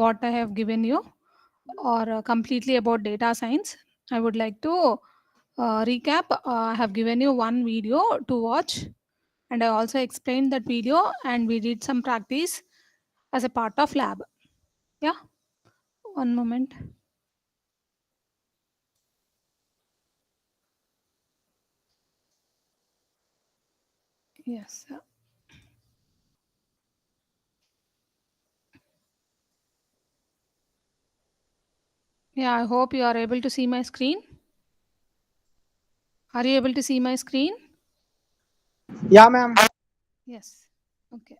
what I have given you, or completely about data science, I would like to recap. I have given you one video to watch, and I also explained that video, and we did some practice as a part of lab. Yeah, one moment. Yes. Yeah, I hope you are able to see my screen. Are you able to see my screen? Yeah, ma'am. Yes. Okay.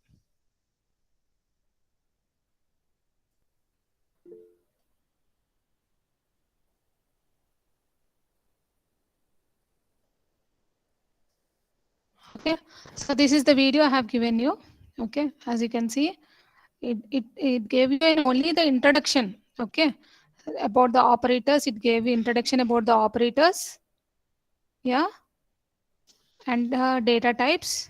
Okay. So this is the video I have given you. Okay. As you can see, it gave you only the introduction. Okay. About the operators, it gave you introduction about the operators. Yeah. And data types.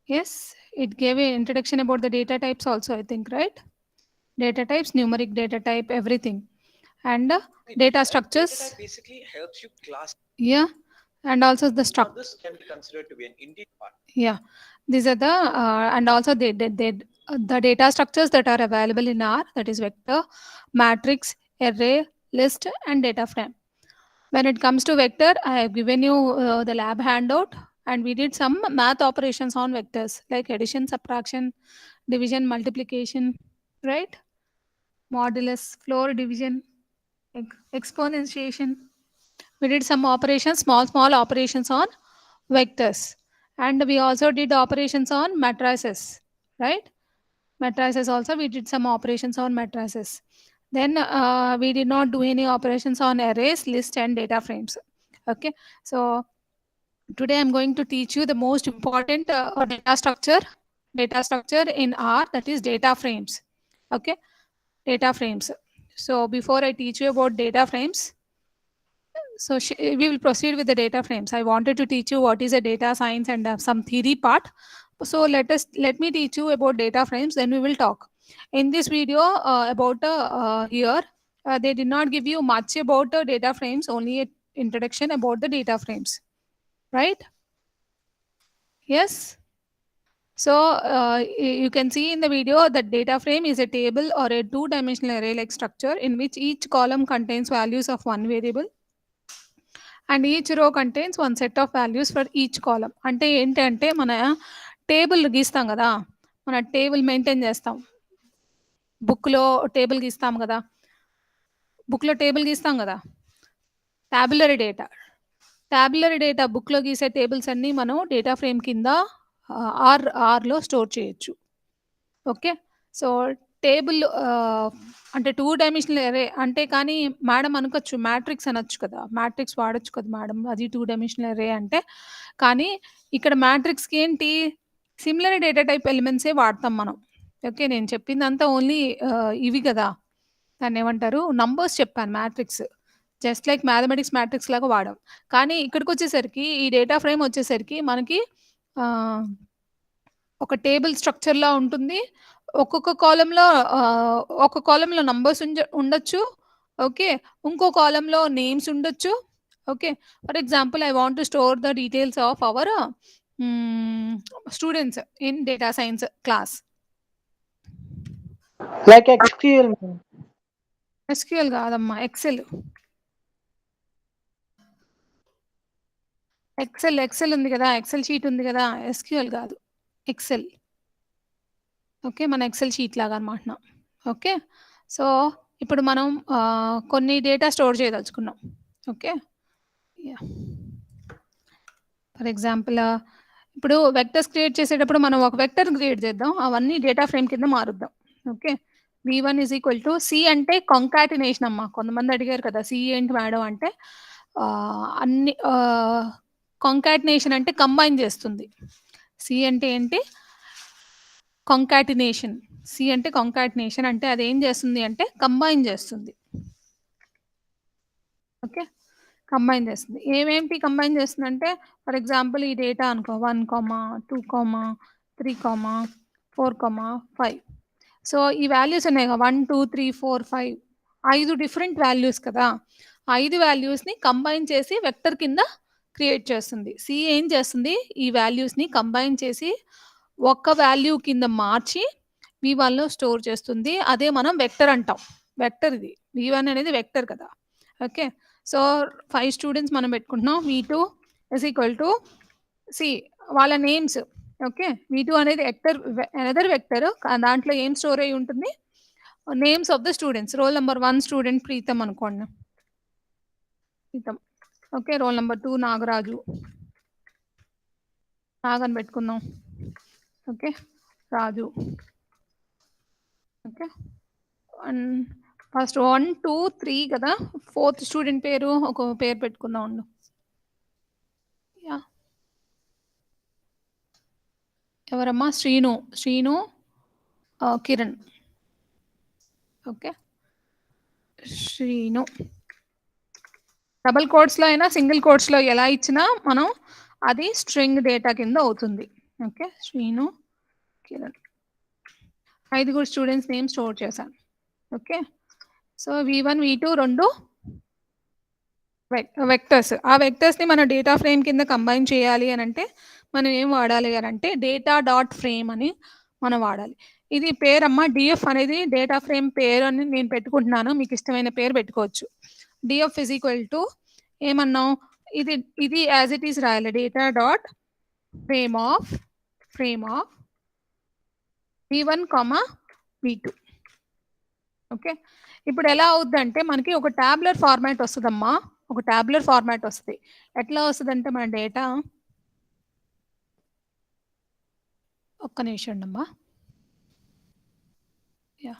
Yes. It gave you introduction about the data types also, I think, right? Data types, numeric data type, everything. And data structures. Basically helps you class. Yeah. And also the structure. This can be considered to be an integral part. Yeah, these are the and also the data structures that are available in R, that is vector, matrix, array, list, and data frame. When it comes to vector, I have given you the lab handout, and we did some math operations on vectors like addition, subtraction, division, multiplication, right? Modulus, floor division, exponentiation. We did some operations, small operations on vectors, and we also did operations on matrices, right? Matrices also we did some operations on matrices. Then we did not do any operations on arrays, list, and data frames. Okay, so today I'm going to teach you the most important data structure in R, that is data frames. Okay, data frames. So before I teach you about data frames, so we will proceed with the data frames. I wanted to teach you what is a data science and some theory part. So let me teach you about data frames. Then we will talk. In this video about here, they did not give you much about the data frames. Only an introduction about the data frames, right? Yes. So you can see in the video that data frame is a table or a two-dimensional array-like structure in which each column contains values of one variable and each row contains one set of values for each column. అంటే ఏంటంటే మన table గీస్తాం కదా, మన table maintain చేస్తాం, బుక్లో table గీస్తాం కదా, బుక్లో table గీస్తాం కదా, ట్యాబులరీ డేటా బుక్లో గీసే టేబుల్స్ అన్నీ మనం డేటా ఫ్రేమ్ కింద ఆర్లో స్టోర్ చేయొచ్చు. ఓకే, సో టేబుల్ అంటే టూ డైమెన్షనల్ అరే అంటే, కానీ మేడం అనుకోవచ్చు మ్యాట్రిక్స్ అనొచ్చు కదా, మ్యాట్రిక్స్ వాడచ్చు కదా మేడం, అది టూ డైమెన్షనల్ అరే అంటే. కానీ ఇక్కడ మ్యాట్రిక్స్కి ఏంటి, సిమిలర్ డేటా టైప్ ఎలిమెంట్సే వాడతాం మనం. ఓకే, నేను చెప్పిందంతా ఓన్లీ ఇవి కదా, దాన్ని ఏమంటారు, నంబర్స్ చెప్పాను. Matrix just like mathematics matrix లాగా వాడాం. కానీ ఇక్కడికి వచ్చేసరికి ఈ డేటా ఫ్రేమ్ వచ్చేసరికి మనకి ఒక టేబుల్ స్ట్రక్చర్‌లా ఉంటుంది. ఒక్కొక్క కాలమ్‌లో ఒక కాలమ్‌లో నంబర్స్ ఉండొచ్చు. ఓకే, ఇంకో కాలమ్‌లో నేమ్స్ ఉండొచ్చు. Okay, for example I want to store the details of our students in data science class. Like SQL, ma'am. SQL కాదమ్మా, ఎక్సెల్. ఎక్సెల్ ఉంది కదా, ఎక్సెల్ షీట్ ఉంది కదా, ఎస్‌క్యూఎల్ కాదు, ఎక్సెల్. ఓకే, మన ఎక్సెల్ షీట్ లాగా అనమాట. ఓకే, సో ఇప్పుడు మనం కొన్ని డేటా స్టోర్ చేయదలుచుకున్నాం. ఓకే, ఫర్ ఎగ్జాంపుల్ ఇప్పుడు వెక్టర్స్ క్రియేట్ చేసేటప్పుడు మనం ఒక వెక్టర్ క్రియేట్ చేద్దాం, అవన్నీ డేటా ఫ్రేమ్ కింద మారుద్దాం. Okay, v1 is equal to C అంటే కాంకాటినేషన్ అమ్మా. కొంతమంది అడిగారు కదా సి ఏంటి మేడం అంటే, అన్ని కాంకాటినేషన్ అంటే కంబైన్ చేస్తుంది. సి అంటే ఏంటి, కాంకాటినేషన్. సి అంటే కాంకాటినేషన్ అంటే అది ఏం చేస్తుంది అంటే కంబైన్ చేస్తుంది. ఓకే, కంబైన్ చేస్తుంది. ఏమేంటి కంబైన్ చేస్తుందంటే, ఫర్ ఎగ్జాంపుల్ ఈ డేటా అనుకో 1, 2, 3, 4, 5. సో ఈ వాల్యూస్ ఉన్నాయి 1 2 3 4 5 5 డిఫరెంట్ వాల్యూస్ కదా. 5 వాల్యూస్ని కంబైన్ చేసి వెక్టర్ కింద క్రియేట్ చేస్తుంది. సి ఏం చేస్తుంది, ఈ వాల్యూస్ని కంబైన్ చేసి ఒక్క వాల్యూ కింద మార్చి V1లో స్టోర్ చేస్తుంది. అదే మనం వెక్టర్ అంటాం. వెక్టర్ ఇది V1 అనేది వెక్టర్ కదా. ఓకే, సో 5 స్టూడెంట్స్ మనం పెట్టుకుంటున్నాం. V2 is equal to C వాళ్ళ నేమ్స్. ఓకే, V2 అనేది అనదర్ వెక్టర్, దాంట్లో ఏం స్టోర్ అయి ఉంటుంది, names of the students. Roll number 1 student Pritam అనుకోండి, Pritam. Okay, roll number 2 Nagaraju, నాగని పెట్టుకుందాం. ఓకే, రాజు. ఓకే, ఫస్ట్ 1 2 3 కదా. 4th స్టూడెంట్ పేరు ఒక పేరు పెట్టుకుందాం ఉండు. యా, ఎవరమ్మా, శ్రీను. శ్రీను కిరణ్. ఓకే, శ్రీను. డబుల్ కోట్స్లో అయినా సింగిల్ కోట్స్లో ఎలా ఇచ్చినా మనం అది స్ట్రింగ్ డేటా కింద అవుతుంది. Okay, Srinu Kiran 5 students name store చేశాను. ఓకే, సో V1 V2 రెండు వెక్టర్స్. ఆ వెక్టర్స్ని మనం డేటా ఫ్రేమ్ కింద కంబైన్ చేయాలి అని అంటే మనం ఏం వాడాలి అని అంటే డేటా డాట్ ఫ్రేమ్ అని మనం వాడాలి. ఇది పేరమ్మా, డిఎఫ్ అనేది డేటా ఫ్రేమ్ పేరు అని నేను పెట్టుకుంటున్నాను, మీకు ఇష్టమైన పేరు పెట్టుకోవచ్చు. డిఎఫ్ ఇస్ ఈక్వల్ టు ఏమన్నాం, ఇది యాజ్ ఇట్ ఈస్ రాయాలి, data dot frame of V1, V2. Okay, ఇప్పుడు ఎలా అవుద్దంటే మనకి ఒక టాబ్లర్ ఫార్మాట్ వస్తుందమ్మా, ఒక టాబ్లర్ ఫార్మాట్ వస్తుంది. ఎట్లా వస్తుందంటే మన డేటా, ఒక్క నిమిషం అమ్మా. యా,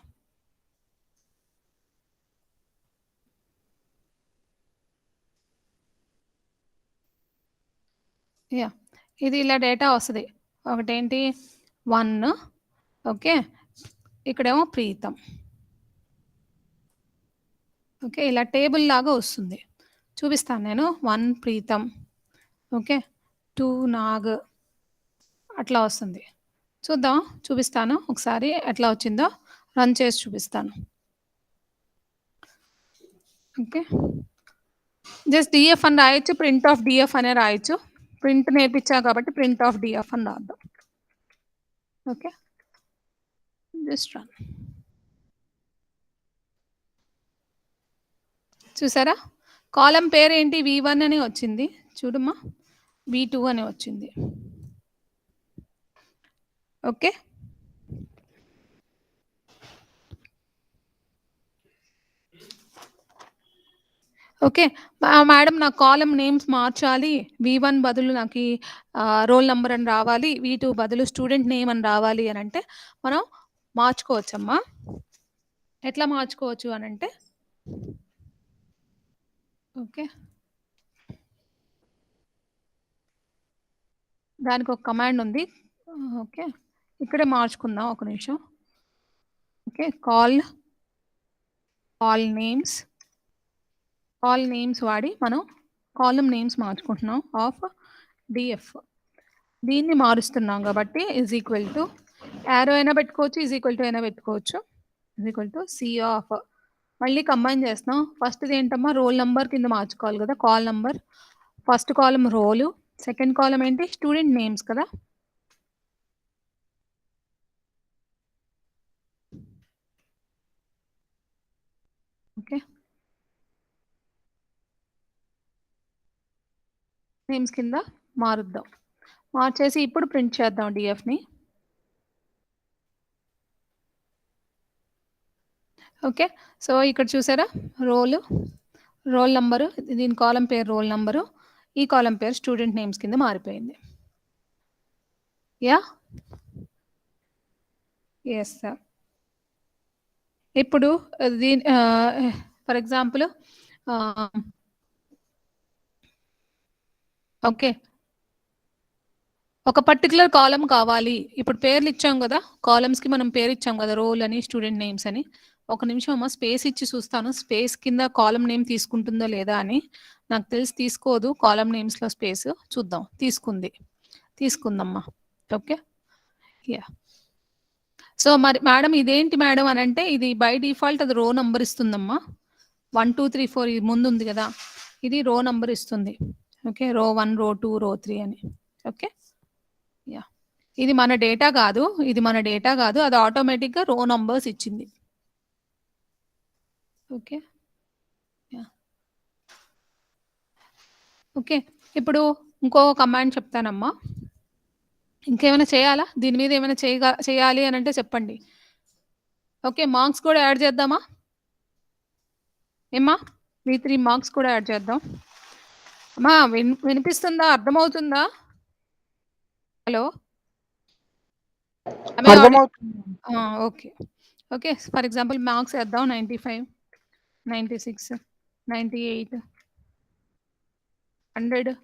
యా, ఇది ఇలా డేటా వస్తుంది. ఒకటేంటి 1. ఓకే, ఇక్కడేమో ప్రీతం. ఓకే, ఇలా టేబుల్ లాగా వస్తుంది, చూపిస్తాను నేను. 1 ప్రీతం, ఓకే, 2 నాగ్, అట్లా వస్తుంది. చూద్దాం, చూపిస్తాను ఒకసారి ఎట్లా వచ్చిందో రన్ చేసి చూపిస్తాను. ఓకే, జస్ట్ డిఎఫ్ అని రాయొచ్చు, ప్రింట్ ఆఫ్ డిఎఫ్ అనే రాయొచ్చు. ప్రింట్ నేర్పించా కాబట్టి ప్రింట్ ఆఫ్ డిఎఫ్ అని రాద్దాం. Okay, just run. చూసారా, కాలం పేరు ఏంటి, V1 అని వచ్చింది. చూడమ్మా, V2 అని వచ్చింది. ఓకే, ఓకే మేడం, నా కాలం నేమ్స్ మార్చాలి. V1 బదులు నాకు రోల్ నెంబర్ అని రావాలి, V2 బదులు స్టూడెంట్ నేమ్ అని రావాలి అని అంటే మనం మార్చుకోవచ్చమ్మా. ఎట్లా మార్చుకోవచ్చు అని అంటే, ఓకే, దానికి ఒక కమాండ్ ఉంది. ఓకే, ఇక్కడే మార్చుకుందాం, ఒక నిమిషం. ఓకే, కాల్ నేమ్స్ వాడి మనం కాలం నేమ్స్ మార్చుకుంటున్నాం ఆఫ్ డిఎఫ్. దీన్ని మారుస్తున్నాం కాబట్టి ఈజ్ ఈక్వల్ టు యారో అయినా పెట్టుకోవచ్చు, ఈజ్ ఈక్వల్ టు అయినా పెట్టుకోవచ్చు. Is equal to C of, మళ్ళీ కంబైన్ చేస్తున్నాం. ఫస్ట్ది ఏంటమ్మా, రోల్ నెంబర్ కింద మార్చుకోవాలి కదా, call number. First column roll, second column ఏంటి, స్టూడెంట్ నేమ్స్ కదా. ఓకే, నేమ్స్ కింద మారుద్దాం. మార్చేసి ఇప్పుడు ప్రింట్ చేద్దాం డిఎఫ్ని. ఓకే, సో ఇక్కడ చూసారా, రోల్ నెంబరు, దీని కాలం పేరు రోల్ నెంబరు, ఈ కాలం పేరు స్టూడెంట్ నేమ్స్ కింద మారిపోయింది. Yeah, yes sir. ఇప్పుడు దీని ఫర్ ఎగ్జాంపుల్, ఓకే, ఒక పర్టికులర్ కాలం కావాలి. ఇప్పుడు పేర్లు ఇచ్చాం కదా, కాలమ్స్కి మనం పేరు ఇచ్చాం కదా, రోల్ అని స్టూడెంట్ నేమ్స్ అని. ఒక నిమిషం అమ్మ, స్పేస్ ఇచ్చి చూస్తాను, స్పేస్ కింద కాలం నేమ్ తీసుకుంటుందో లేదా అని. నాకు తెలిసి తీసుకోదు కాలం నేమ్స్లో స్పేస్. చూద్దాం, తీసుకుందమ్మా. Okay, yeah. సో మరి మేడం ఇదేంటి మేడం అని అంటే ఇది బై డిఫాల్ట్ అది రో నంబర్ ఇస్తుందమ్మా 1 2 3 4 ఇది ముందు ఉంది కదా ఇది రో నంబర్ ఇస్తుంది ఓకే రో 1 రో 2 రో 3 అని ఓకే యా ఇది మన డేటా కాదు అది ఆటోమేటిక్గా రో నంబర్స్ ఇచ్చింది ఓకే యా ఓకే ఇప్పుడు ఇంకో కమాండ్ చెప్తానమ్మా ఇంకేమైనా చేయాలా దీని మీద ఏమైనా చేయాలి అని అంటే చెప్పండి ఓకే మార్క్స్ కూడా యాడ్ చేద్దామా ఏమ్మా మీ 3 మార్క్స్ కూడా యాడ్ చేద్దాం అమ్మా వినిపిస్తుందా అర్థమవుతుందా hello okay okay for example marks వేద్దాం 95 96 98 100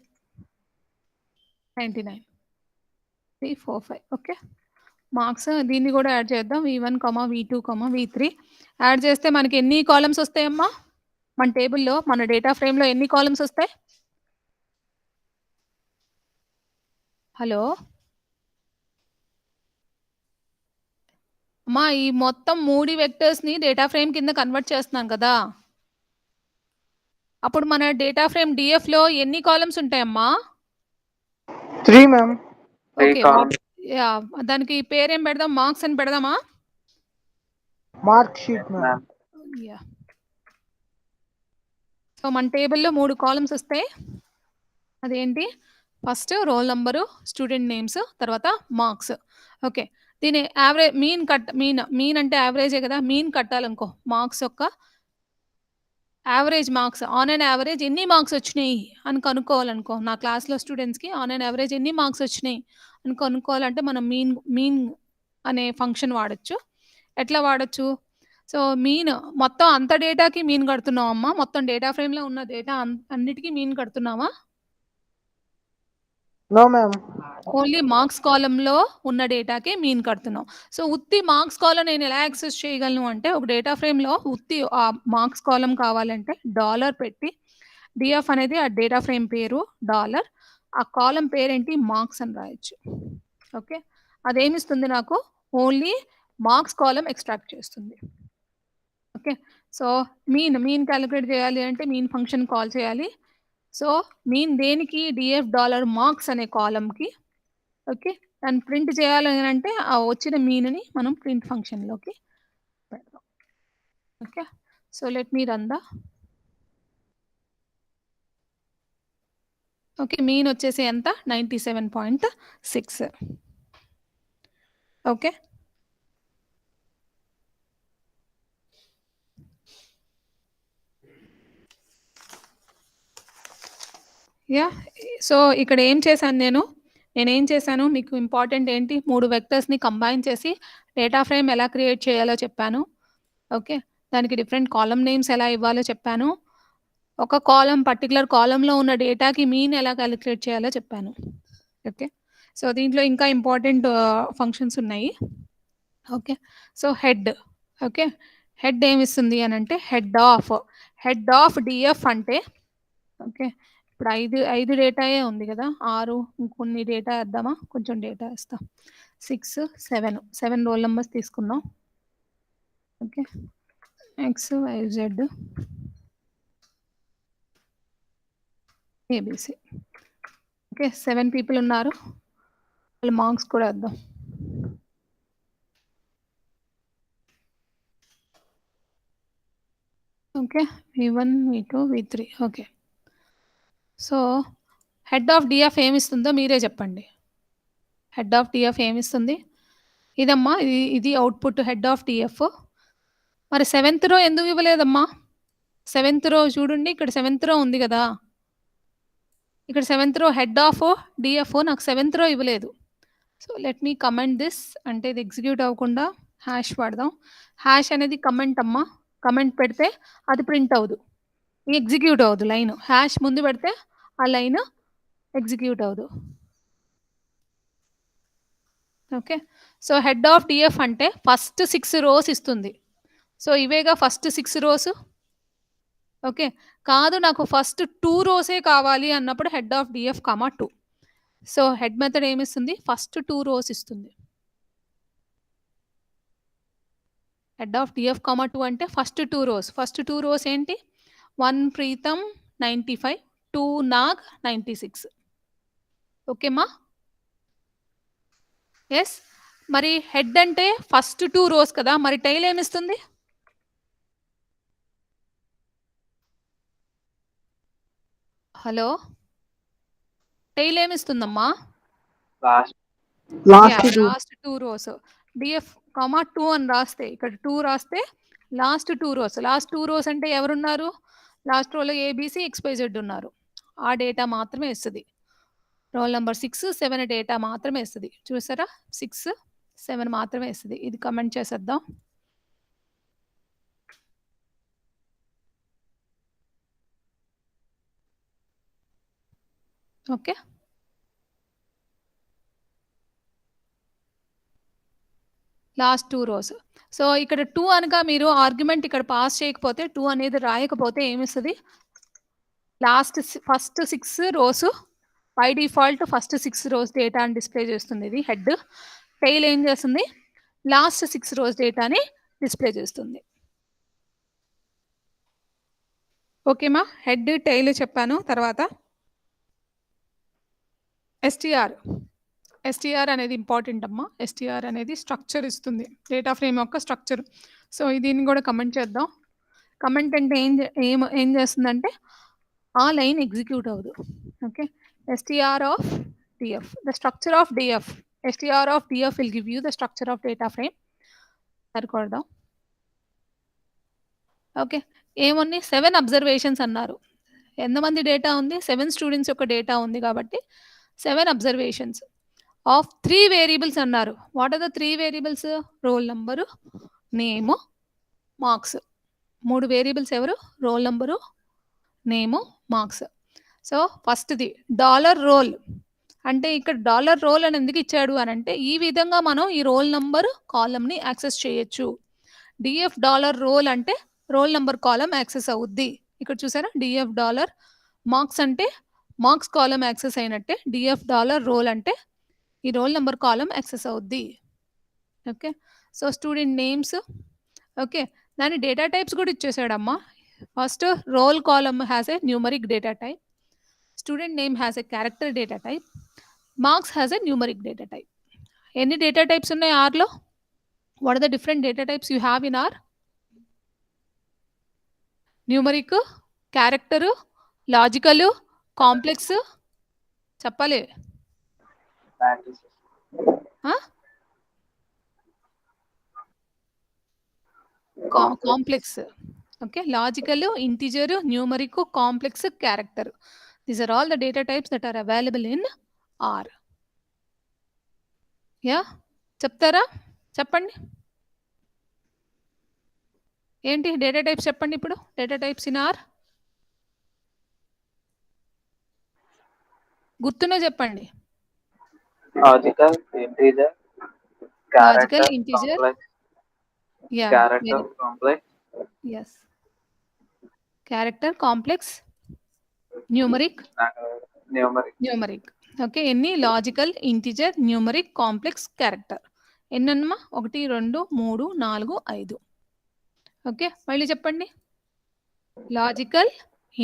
99 3 4 5 ఓకే మార్క్స్ దీన్ని కూడా యాడ్ చేద్దాం V1 V2 V3 యాడ్ చేస్తే మనకి ఎన్ని కాలమ్స్ వస్తాయమ్మా మన టేబుల్లో మన డేటా ఫ్రేమ్లో ఎన్ని కాలమ్స్ వస్తాయి హలో అమ్మా ఈ మొత్తం 3 వెక్టర్స్ని డేటా ఫ్రేమ్ కింద కన్వర్ట్ చేస్తున్నాం కదా అప్పుడు మన డేటా ఫ్రేమ్ డిఎఫ్లో ఎన్ని కాలమ్స్ ఉంటాయమ్మా 3 మ్యామ్ ఓకే యా దానికి పేరేం పెడదాం మార్క్స్ అని పెడదామా mark sheet ma'am yeah so మన టేబుల్లో 3 కాలమ్స్ వస్తాయి అదేంటి first roll number student names తర్వాత మార్క్స్ ఓకే దీని యావరేజ్ మీన్ అంటే యావరేజే కదా మీన్ కట్టాలనుకో మార్క్స్ యొక్క average marks on and average ఎన్ని మార్క్స్ వచ్చినాయి అని కనుక్కోవాలనుకో నా క్లాస్లో స్టూడెంట్స్కి ఆన్ అండ్ యావరేజ్ ఎన్ని మార్క్స్ వచ్చినాయి అని కనుక్కోవాలంటే మనం మీన్ అనే ఫంక్షన్ వాడచ్చు ఎట్లా వాడచ్చు సో మీన్ మొత్తం అంత డేటాకి మీన్ కడుతున్నాం అమ్మా మొత్తం డేటా ఫ్రేమ్లో ఉన్న డేటా అన్నిటికీ మీన్ కడుతున్నావా నో మ్యామ్ ఓన్లీ మార్క్స్ కాలంలో ఉన్న డేటాకే మీన్ కడుతున్నాం సో ఉత్తి మార్క్స్ కాలం నేను ఎలా యాక్సెస్ చేయగలను అంటే ఒక డేటా ఫ్రేమ్లో ఉత్తి ఆ మార్క్స్ కాలం కావాలంటే డాలర్ పెట్టి డిఎఫ్ అనేది ఆ డేటా ఫ్రేమ్ పేరు డాలర్ ఆ కాలం పేరేంటి మార్క్స్ అని రాయొచ్చు ఓకే అదేమిస్తుంది నాకు ఓన్లీ మార్క్స్ కాలం ఎక్స్ట్రాక్ట్ చేస్తుంది ఓకే సో మీన్ క్యాలిక్యులేట్ చేయాలి అంటే మీన్ ఫంక్షన్ కాల్ చేయాలి సో మీన్ దేనికి డిఎఫ్ డాలర్ మార్క్స్ అనే కాలంకి ఓకే దాన్ని ప్రింట్ చేయాలని అంటే ఆ వచ్చిన మీన్ని మనం ప్రింట్ ఫంక్షన్లోకి పెడదాం okay so let me run the okay mean వచ్చేసి ఎంత 97.6 ఓకే యా సో ఇక్కడ ఏం చేశాను నేనేం చేశాను మీకు ఇంపార్టెంట్ ఏంటి 3 వెక్టర్స్ని కంబైన్ చేసి డేటా ఫ్రేమ్ ఎలా క్రియేట్ చేయాలో చెప్పాను ఓకే దానికి డిఫరెంట్ కాలం నేమ్స్ ఎలా ఇవ్వాలో చెప్పాను ఒక పర్టికులర్ కాలంలో ఉన్న డేటాకి మీన్ ఎలా క్యాలిక్యులేట్ చేయాలో చెప్పాను ఓకే సో దీంట్లో ఇంకా ఇంపార్టెంట్ ఫంక్షన్స్ ఉన్నాయి okay so head okay head ఏమిస్తుంది అని అంటే హెడ్ ఆఫ్ డిఎఫ్ అంటే ఓకే ఇప్పుడు 5 డేటాయే ఉంది కదా 6 ఇంకొన్ని డేటా వేద్దామా కొంచెం డేటా వేస్తాం 6 7 రోల్ నెంబర్స్ తీసుకుందాం okay XYZ ABC okay 7 people ఉన్నారు వాళ్ళ మార్క్స్ కూడా వేద్దాం okay V1 V2 V3 okay so head of DF ఏమిస్తుందో మీరే చెప్పండి హెడ్ ఆఫ్ డిఎఫ్ ఏమిస్తుంది ఇదమ్మా ఇది అవుట్పుట్ హెడ్ ఆఫ్ డిఎఫ్ మరి 7th రో ఎందుకు ఇవ్వలేదమ్మా 7th రో చూడండి ఇక్కడ 7th రో ఉంది కదా ఇక్కడ 7th రో హెడ్ ఆఫ్ డిఎఫ్ నాకు 7th రో ఇవ్వలేదు so let me comment this అంటే ఇది ఎగ్జిక్యూట్ అవ్వకుండా హ్యాష్ వాడదాం హ్యాష్ అనేది కమెంట్ అమ్మా కమెంట్ పెడితే అది ప్రింట్ అవ్వదు ఎగ్జిక్యూట్ అవ్వదు లైన్ హ్యాష్ ముందు పెడితే ఆ లైన్ ఎగ్జిక్యూట్ అవ్వదు okay so head of DF అంటే ఫస్ట్ 6 రోస్ ఇస్తుంది సో ఇవేగా ఫస్ట్ 6 రోస్ ఓకే కాదు నాకు ఫస్ట్ 2 రోసే కావాలి అన్నప్పుడు head of DF 2 so head method ఏమిస్తుంది ఫస్ట్ 2 రోస్ ఇస్తుంది హెడ్ ఆఫ్ డిఎఫ్ కామా 2 అంటే ఫస్ట్ 2 రోస్. ఫస్ట్ 2 రోస్ ఏంటి? 1 ప్రీతం 95, 2 నాగ్ 96. ఓకేమా? ఎస్. మరి హెడ్ అంటే ఫస్ట్ 2 రోస్ కదా, మరి టైల్ ఏమిస్తుంది? హలో, టైల్ ఏమిస్తుందమ్మా? Last 2 rows. డిఎఫ్ కామా 2 అని రాస్తే, ఇక్కడ 2 రాస్తే లాస్ట్ 2 రోస్. లాస్ట్ 2 రోస్ అంటే ఎవరున్నారు? లాస్ట్ రోలో ఏబిసి ఎక్స్పైజెడ్ ఉన్నారు. ఆ డేటా మాత్రమే ఇస్తుంది. రోల్ నెంబర్ 6, 7 డేటా మాత్రమే ఇస్తుంది. చూసారా, 6, 7 మాత్రమే ఇస్తుంది. ఇది కమెంట్ చేసేద్దాం. Okay, last 2 rose. సో ఇక్కడ 2 అనగా మీరు ఆర్గ్యుమెంట్ ఇక్కడ పాస్ చేయకపోతే, 2 అనేది రాయకపోతే ఏమిస్తుంది? First 6 rows by default first 6 rows డేటాని డిస్ప్లే చేస్తుంది. ఇది హెడ్. టైల్ ఏం చేస్తుంది? లాస్ట్ 6 రోస్ డేటాని డిస్ప్లే చేస్తుంది. ఓకేమా? హెడ్, టైల్ చెప్పాను. తర్వాత ఎస్టీఆర్ అనేది ఇంపార్టెంట్ అమ్మా. ఎస్టీఆర్ అనేది స్ట్రక్చర్ ఇస్తుంది, డేటా ఫ్రేమ్ యొక్క స్ట్రక్చర్. సో దీన్ని కూడా కమెంట్ చేద్దాం. కమెంట్ అంటే ఏం చేస్తుందంటే ఆ లైన్ ఎగ్జిక్యూట్ అవ్వదు. Okay, STR of DF, the structure of DF, STR of DF will give you the structure of data frame. సరికొడదాం. ఓకే, ఏమున్నాయి? 7 అబ్జర్వేషన్స్ అన్నారు. ఎంతమంది డేటా ఉంది? 7 స్టూడెంట్స్ యొక్క డేటా ఉంది కాబట్టి 7 అబ్జర్వేషన్స్ ఆఫ్ 3 వేరియబుల్స్ అన్నారు. What are the 3 variables? Roll number, name, marks. 3 variables ఎవరు? Roll number, name, marks. So ఫస్ట్ది $roll అంటే ఇక్కడ $roll అని ఎందుకు ఇచ్చాడు అని అంటే, ఈ విధంగా మనం ఈ రోల్ నంబర్ కాలమ్ని యాక్సెస్ చేయొచ్చు. డిఎఫ్ $roll అంటే రోల్ నంబర్ కాలం యాక్సెస్ అవుద్ది. ఇక్కడ చూసారా, డిఎఫ్ మార్క్స్ అంటే మార్క్స్ కాలం యాక్సెస్ అయినట్టే. డిఎఫ్ $roll అంటే ఈ రోల్ నెంబర్ కాలం యాక్సెస్ అవుద్ది. Okay, so student names. Okay, దాని డేటా టైప్స్ కూడా ఇచ్చేసాడమ్మా. First roll column has a numeric data type, student name has a character data type, marks has a numeric data type. ఎన్ని data types ఉన్నాయి ఆర్లో? What are the different data types you have in R? Numeric, character, logical, complex. చెప్పాలి. Complex. Okay, logical, integer, numeric, complex, character. These are all the data types that are available in R. Yeah, చెప్తారా? చెప్పండి, ఏంటి data types చెప్పండి ఇప్పుడు. Data types in R గుర్తునే చెప్పండి. Logical, integer, logical, integer, yeah, character, complex. yes, character, complex, numeric. Okay, ఎన్ని? Logical, integer, numeric, complex, character. ఎన్నమ్మా? 1, 2, 3, 4, 5. Okay, మళ్ళీ చెప్పండి. Logical,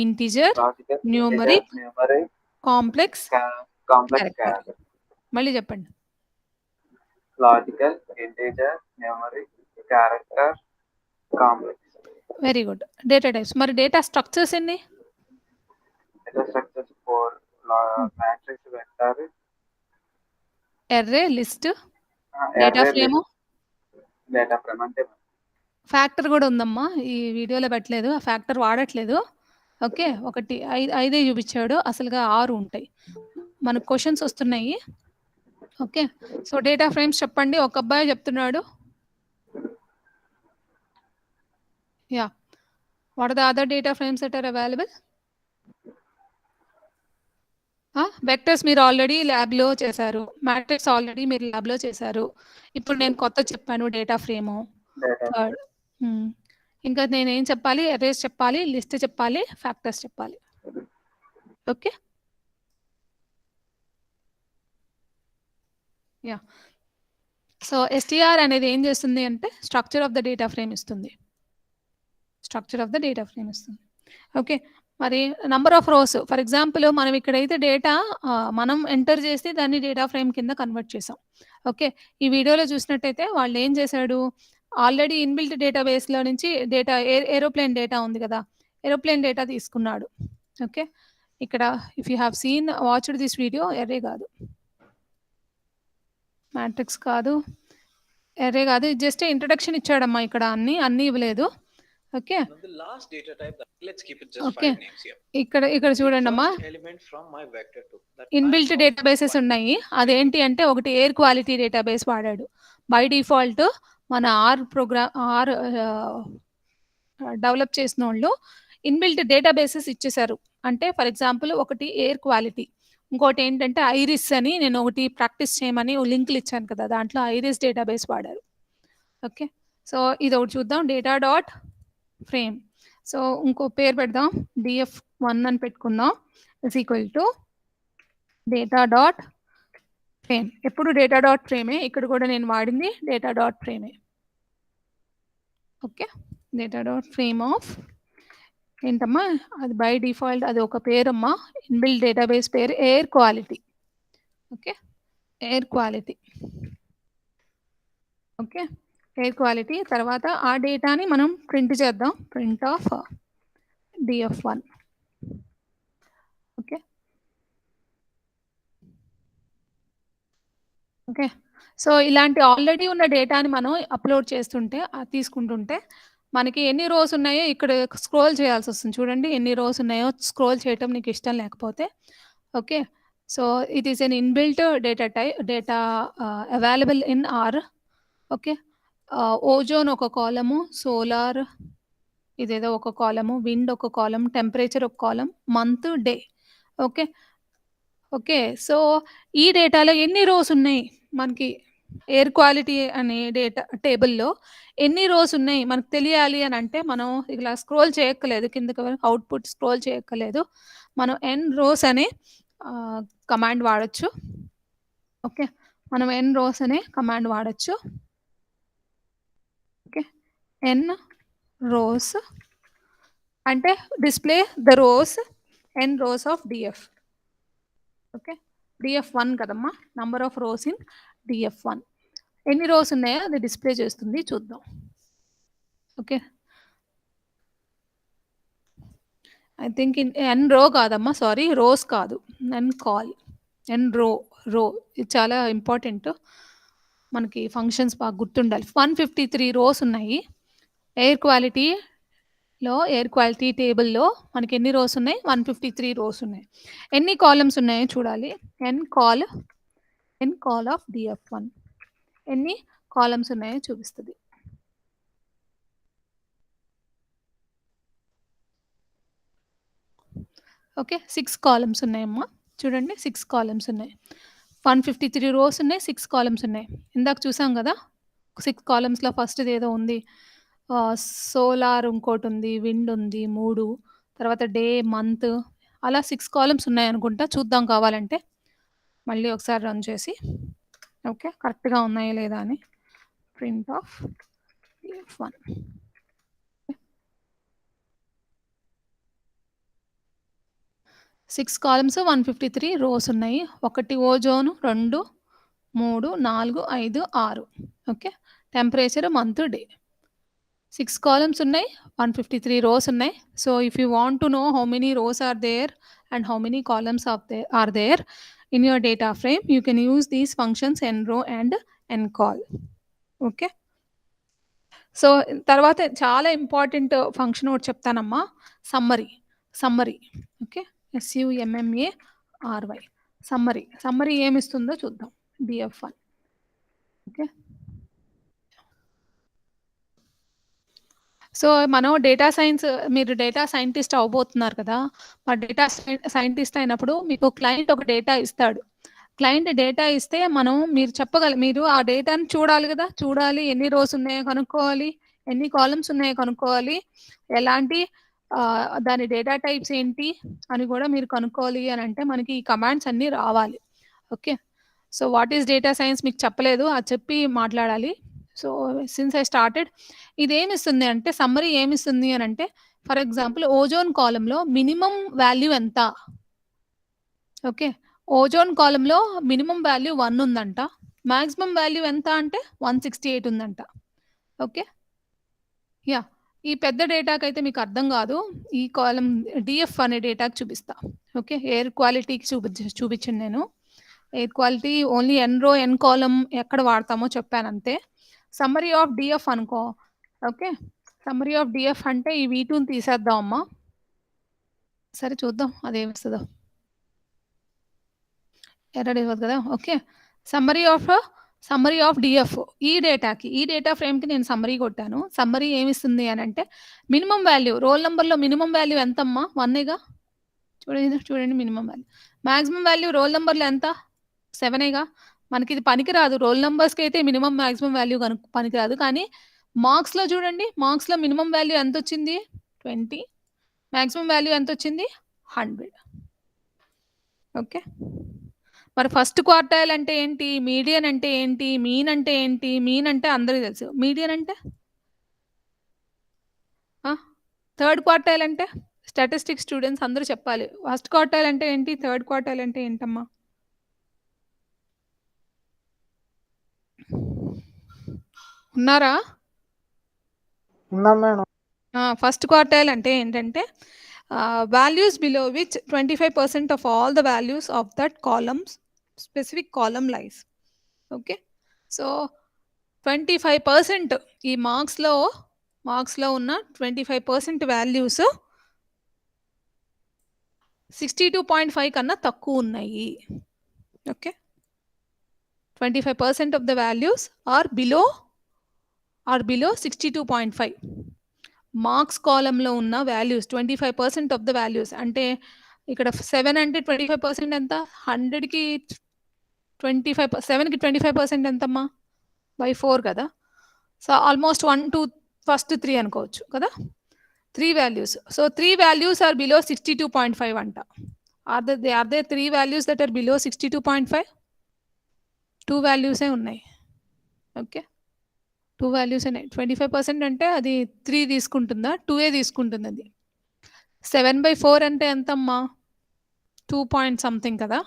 integer, numeric, complex, character. మళ్ళీ చెప్పండి. Logical, integer, numeric, character, complex. Very good. Data types. మరి data structures ఎన్ని? Data structures 4. Matrix, vector, array, list, data frame. Data frame అంటే factor కూడా ఉందమ్మా, ఈ వీడియోలో పెట్టలేదు. ఆ ఫ్యాక్టర్ వాడట్లేదు. ఓకే, 1, 5 చూపించాడు, అసలుగా 6 ఉంటాయి. మనకు క్వశ్చన్స్ వస్తున్నాయి. ఓకే, సో డేటా ఫ్రేమ్స్ చెప్పండి. ఒక అబ్బాయి చెప్తున్నాడు. Yeah, what are the other data frames that are available? Vectors మీరు ఆల్రెడీ ల్యాబ్లో చేశారు, మ్యాట్రిక్స్ ఆల్రెడీ మీరు ల్యాబ్లో చేశారు. ఇప్పుడు నేను కొత్త చెప్పాను, డేటా ఫ్రేము. థర్డ్, ఇంకా నేనేం చెప్పాలి? అరేస్ చెప్పాలి, లిస్ట్ చెప్పాలి, ఫ్యాక్టర్స్ చెప్పాలి. Okay, yeah. సో str అనేది ఏం చేస్తుంది అంటే structure of the data frame ఇస్తుంది. Structure of the data frame ఇస్తుంది. ఓకే, మరి number of rows, for example మనం ఇక్కడైతే డేటా మనం ఎంటర్ చేసి దాన్ని డేటా ఫ్రేమ్ కింద కన్వర్ట్ చేసాం. ఓకే, ఈ వీడియోలో చూసినట్టయితే వాళ్ళు ఏం చేశాడు, ఆల్రెడీ ఇన్బిల్ట్ డేటాబేస్లో నుంచి డేటా ఏరోప్లేన్ డేటా ఉంది కదా, ఏరోప్లేన్ డేటా తీసుకున్నాడు. ఓకే, ఇక్కడ if you have seen watched this video, array కాదు, మ్యాట్రిక్స్ కాదు, ఎర్రే కాదు, జస్ట్ ఇంట్రడక్షన్ ఇచ్చాడమ్మా, ఇక్కడ అన్ని ఇవ్వలేదు. ఓకే, ఓకే, ఇక్కడ చూడండి అమ్మా, ఇన్బిల్ట్ డేటాబేసెస్ ఉన్నాయి. అదేంటి అంటే ఒకటి ఎయిర్ క్వాలిటీ డేటాబేస్ వాడాడు. బై డిఫాల్ట్ మన ఆర్ డెవలప్ చేసిన వాళ్ళు ఇన్బిల్ట్ డేటాబేసెస్ ఇచ్చేసారు. అంటే ఫర్ ఎగ్జాంపుల్ ఒకటి ఎయిర్ క్వాలిటీ, ఇంకోటి ఏంటంటే ఐరిస్ అని నేను ఒకటి ప్రాక్టీస్ చేయమని లింకులు ఇచ్చాను కదా, దాంట్లో ఐరిస్ డేటాబేస్ వాడారు. ఓకే, సో ఇది ఒకటి చూద్దాం, డేటా డాట్ ఫ్రేమ్. సో ఇంకో పేరు పెడదాం, df1 అని పెట్టుకుందాం, is equal to data dot frame. ఎప్పుడు డేటా డాట్ ఫ్రేమే, ఇక్కడ కూడా నేను వాడింది డేటా డాట్ ఫ్రేమే. Okay, data dot frame of ఏంటమ్మా, అది బై డిఫాల్ట్ అది ఒక పేరమ్మా, ఇన్బిల్ట్ డేటాబేస్ పేరు air quality. Okay, air quality. Okay, air quality. తర్వాత ఆ డేటాని మనం ప్రింట్ చేద్దాం, print of df1. Okay, okay, so ఇలాంటి ఆల్రెడీ ఉన్న డేటాని మనం అప్లోడ్ చేస్తుంటే తీసుకుంటుంటే మనకి ఎన్ని రోస్ ఉన్నాయో ఇక్కడ స్క్రోల్ చేయాల్సి వస్తుంది. చూడండి ఎన్ని రోస్ ఉన్నాయో స్క్రోల్ చేయటం నీకు ఇష్టం లేకపోతే. Okay, so it is an inbuilt data available in R. Okay, ozone ఒక కాలము, సోలార్ ఇదేదో ఒక కాలము, విండ్ ఒక కాలం, టెంపరేచర్ ఒక column, month, day. Okay, okay, so ఈ డేటాలో ఎన్ని రోస్ ఉన్నాయి మనకి, ఎయిర్ క్వాలిటీ అనే డేటా టేబుల్లో ఎన్ని రోస్ ఉన్నాయి మనకు తెలియాలి అని అంటే మనం ఇలా స్క్రోల్ చేయక్కలేదు, కిందకి అవుట్పుట్ స్క్రోల్ చేయక్కలేదు, మనం ఎన్ రోస్ అనే కమాండ్ వాడచ్చు. ఓకే, మనం ఎన్ రోస్ అనే కమాండ్ వాడచ్చు. ఓకే, ఎన్ రోస్ అంటే display the rows, n rows of DF. Okay, df1 కదమ్మా, number of rows in df1. ఎన్ని రోస్ ఉన్నాయో అది డిస్ప్లే చేస్తుంది, చూద్దాం. ఓకే, ఐ థింక్ ఎన్ రో కాదమ్మా, సారీ, రోస్ కాదు, ఎన్ కాల్, ఎన్ రో ఇది చాలా ఇంపార్టెంట్, మనకి ఫంక్షన్స్ బాగా గుర్తుండాలి. 153 రోస్ ఉన్నాయి ఎయిర్ క్వాలిటీలో. ఎయిర్ క్వాలిటీ టేబుల్లో మనకి ఎన్ని రోస్ ఉన్నాయి, 153 రోస్ ఉన్నాయి. ఎన్ని కాలమ్స్ ఉన్నాయో చూడాలి, ఎన్ కాల్ ఆఫ్ df1 ఎన్ని కాలమ్స్ ఉన్నాయో చూపిస్తుంది. ఓకే, 6 కాలమ్స్ ఉన్నాయమ్మా, చూడండి 6 కాలమ్స్ ఉన్నాయి. 153 రోస్ ఉన్నాయి, 6 కాలమ్స్ ఉన్నాయి. ఇందాక చూసాం కదా 6 కాలమ్స్లో ఫస్ట్ది ఏదో ఉంది, సోలార్ ఇంకోటి ఉంది, విండ్ ఉంది 3, తర్వాత డే, మంత్, అలా 6 కాలమ్స్ ఉన్నాయి అనుకుంటా. చూద్దాం కావాలంటే మళ్ళీ ఒకసారి రన్ చేసి, ఓకే కరెక్ట్గా ఉన్నాయా లేదా అని. Print of df1. 6 columns, 153 rows ఉన్నాయి. 1 ozone, 2, 3, 4, 5, 6. Okay, temperature, month, day. 6 columns ఉన్నాయి, 153 రోస్ ఉన్నాయి. So if you want to know how many rows are there and how many columns are there in your data frame, you can use these functions enrow and encall. Okay, so తర్వాత చాలా important function ఒకటి చెప్తానమ్మా, summary. Okay, SUMMARY, summary ఏమిస్తుందో చూద్దాం, df1. Okay, so మనం data science, మీరు data scientist అవబోతున్నారు కదా, మా డేటా సైంటిస్ట్ అయినప్పుడు మీకు క్లయింట్ ఒక డేటా ఇస్తాడు. క్లయింట్ డేటా ఇస్తే మీరు ఆ డేటాని చూడాలి కదా, ఎన్ని రోస్ ఉన్నాయో కనుక్కోవాలి, ఎన్ని కాలమ్స్ ఉన్నాయో కనుక్కోవాలి, ఎలాంటి దాని డేటా టైప్స్ ఏంటి అని కూడా మీరు కనుక్కోవాలి అని అంటే మనకి ఈ కమాండ్స్ అన్నీ రావాలి. Okay, so what is data science మీకు చెప్పలేదు, అది చెప్పి మాట్లాడాలి. సో సిన్స్ ఐ స్టార్టెడ్, ఇదేమిస్తుంది అంటే సమ్మరీ ఏమిస్తుంది అని అంటే, ఫర్ ఎగ్జాంపుల్ ఓజోన్ కాలంలో మినిమం వాల్యూ ఎంత? ఓకే, ఓజోన్ కాలంలో మినిమం వాల్యూ 1 ఉందంట, మాక్సిమం వాల్యూ ఎంత అంటే 168 ఉందంట. ఓకే, యా, ఈ పెద్ద డేటాకి అయితే మీకు అర్థం కాదు, ఈ కాలం డిఎఫ్ అనే డేటాకి చూపిస్తా. ఓకే, ఎయిర్ క్వాలిటీకి చూపించండి నేను. ఎయిర్ క్వాలిటీ ఓన్లీ ఎన్ రో ఎన్ కాలం ఎక్కడ వాడతామో చెప్పాను అంతే. సమ్మరీ ఆఫ్ డిఎఫ్ అనుకో. ఓకే, సమ్మరీ ఆఫ్ డిఎఫ్ అంటే ఈ V2ని తీసేద్దాం అమ్మా. సరే చూద్దాం అదేమిస్తుందో. ఎర్రర్ ఇవ్వదు కదా. ఓకే, సమ్మరీ ఆఫ్ డిఎఫ్, ఈ డేటా ఫ్రేమ్కి నేను సమ్మరీ కొట్టాను. సమ్మరీ ఏమిస్తుంది అని అంటే, మినిమం వాల్యూ రోల్ నెంబర్లో మినిమం వాల్యూ ఎంతమ్మా? 1ఏగా. చూడండి minimum value. Maximum value roll నెంబర్లో ఎంత? 7ఏగా. మనకి ఇది పనికిరాదు, రోల్ నెంబర్స్కి అయితే మినిమం మ్యాక్సిమం వాల్యూ పనికిరాదు. కానీ మార్క్స్లో చూడండి, మార్క్స్లో మినిమం వాల్యూ ఎంత వచ్చింది? 20. మ్యాక్సిమం వాల్యూ ఎంత వచ్చింది? 100. ఓకే, మరి ఫస్ట్ క్వార్టైల్ అంటే ఏంటి, మీడియన్ అంటే ఏంటి, మీన్ అంటే ఏంటి? మీన్ అంటే అందరికీ తెలుసు, మీడియన్ అంటే థర్డ్ క్వార్టైల్ అంటే స్టాటిస్టిక్స్ స్టూడెంట్స్ అందరూ చెప్పాలి. ఫస్ట్ క్వార్టైల్ అంటే ఏంటి, థర్డ్ క్వార్టైల్ అంటే ఏంటమ్మా? ఉన్నారా? ఉన్నాం మేడం. ఫస్ట్ క్వార్టైల్ అంటే ఏంటంటే values below which 25% of all the values of that columns specific column lies. Okay, so 25% ఈ మార్క్స్లో ఉన్న 25% వాల్యూస్ 62.5 కన్నా తక్కువ ఉన్నాయి. Okay, 25% of the values are below 62.5. Marks కాలంలో ఉన్న వాల్యూస్ 25% ఆఫ్ ద వాల్యూస్ అంటే ఇక్కడ 7 అంటే 25% ఎంత? 100కి 25, 7కి 25% ఎంతమ్మా? బై 4 కదా. సో ఆల్మోస్ట్ 1 2 ఫస్ట్ 3 అనుకోవచ్చు కదా, 3 values. So 3 values are below 62.5 అంట. Are they 3 values that are below 62.5? 2 వాల్యూసే ఉన్నాయి. ఓకే, 2 వాల్యూస్ ఉన్నాయి. 25% అంటే అది 3 తీసుకుంటుందా, 2ఏ తీసుకుంటుంది. అది 7/4 అంటే ఎంతమ్మా? 2 పాయింట్ సంథింగ్ కదా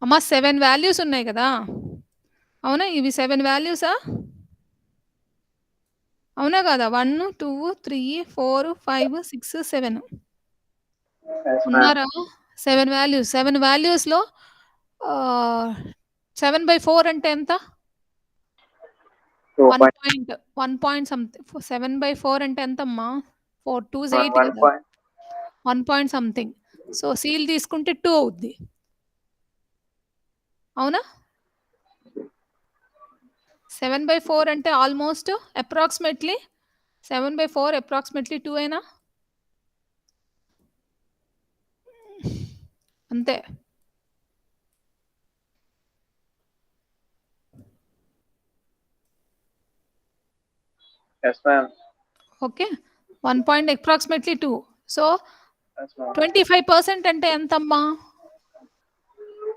అమ్మా. 7 వాల్యూస్ ఉన్నాయి కదా, అవునా? ఇవి 7 వాల్యూసా? అవునా కదా? 1 2 3 4 5 6 7 ఉన్నారా? 7 వాల్యూస్. 7 వాల్యూస్లో 7/4 అంటే ఎంత? 1 పాయింట్ సంథింగ్. 7/4 అంటే ఎంతమ్మా? 4 2s 8 కదా, 1 పాయింట్ సంథింగ్. సో సీల్ తీసుకుంటే 2 అవుద్ది, అవునా? 7/4 అంటే ఆల్మోస్ట్ అప్రాక్సిమేట్లీ 7/4 అప్రాక్సిమేట్లీ 2 అయినా అంతే. Yes, ma'am. Okay, 1 point approximately 2. So Yes, ma'am. 25% అంటే ఎంతమ్మా?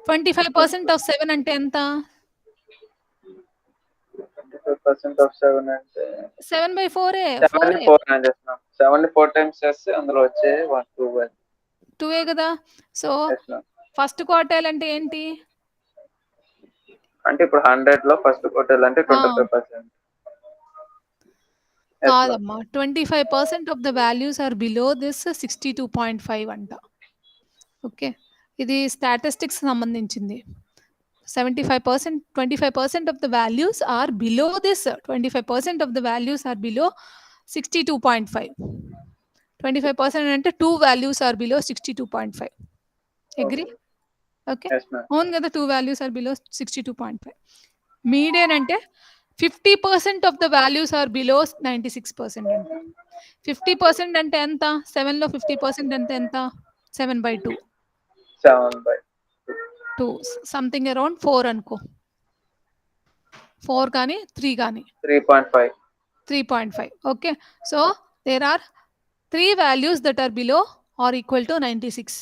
25% ఆఫ్ 7 అంటే ఎంత? 25% of 7 అంటే 7/4. 74 అని చేస్తున్నాం. 74 టైమ్స్ చేస్తే అందులో వచ్చే 2ఏ కదా. So Yes, ma'am. First quartile అంటే ఏంటి? అంటే ఇప్పుడు 100 లో ఫస్ట్ క్వార్టైల్ అంటే 25%. కాదమ్మా, 25% of the values are below this 62.5 అంట. ఓకే, ఇది స్టాటిస్టిక్స్ సంబంధించింది. 25% of the values are below this. 25% of the values are below 62.5. 25% అంటే 2 values are below 62.5. Agree? Okay, Yes, ma'am. అవును కదా, 2 వాల్యూస్ ఆర్ బిలో 62.5. మీడియన్ అంటే 50% of the values are below 96% అంట. 50% అంటే ఎంత? 7లో 50% అంటే ఎంత? 7/2. 7/2 సంథింగ్ అరౌండ్ 4 అనుకో. 4 కానీ 3 కానీ 3.5. 3.5. Okay, so there are 3 values that are below or equal to 96.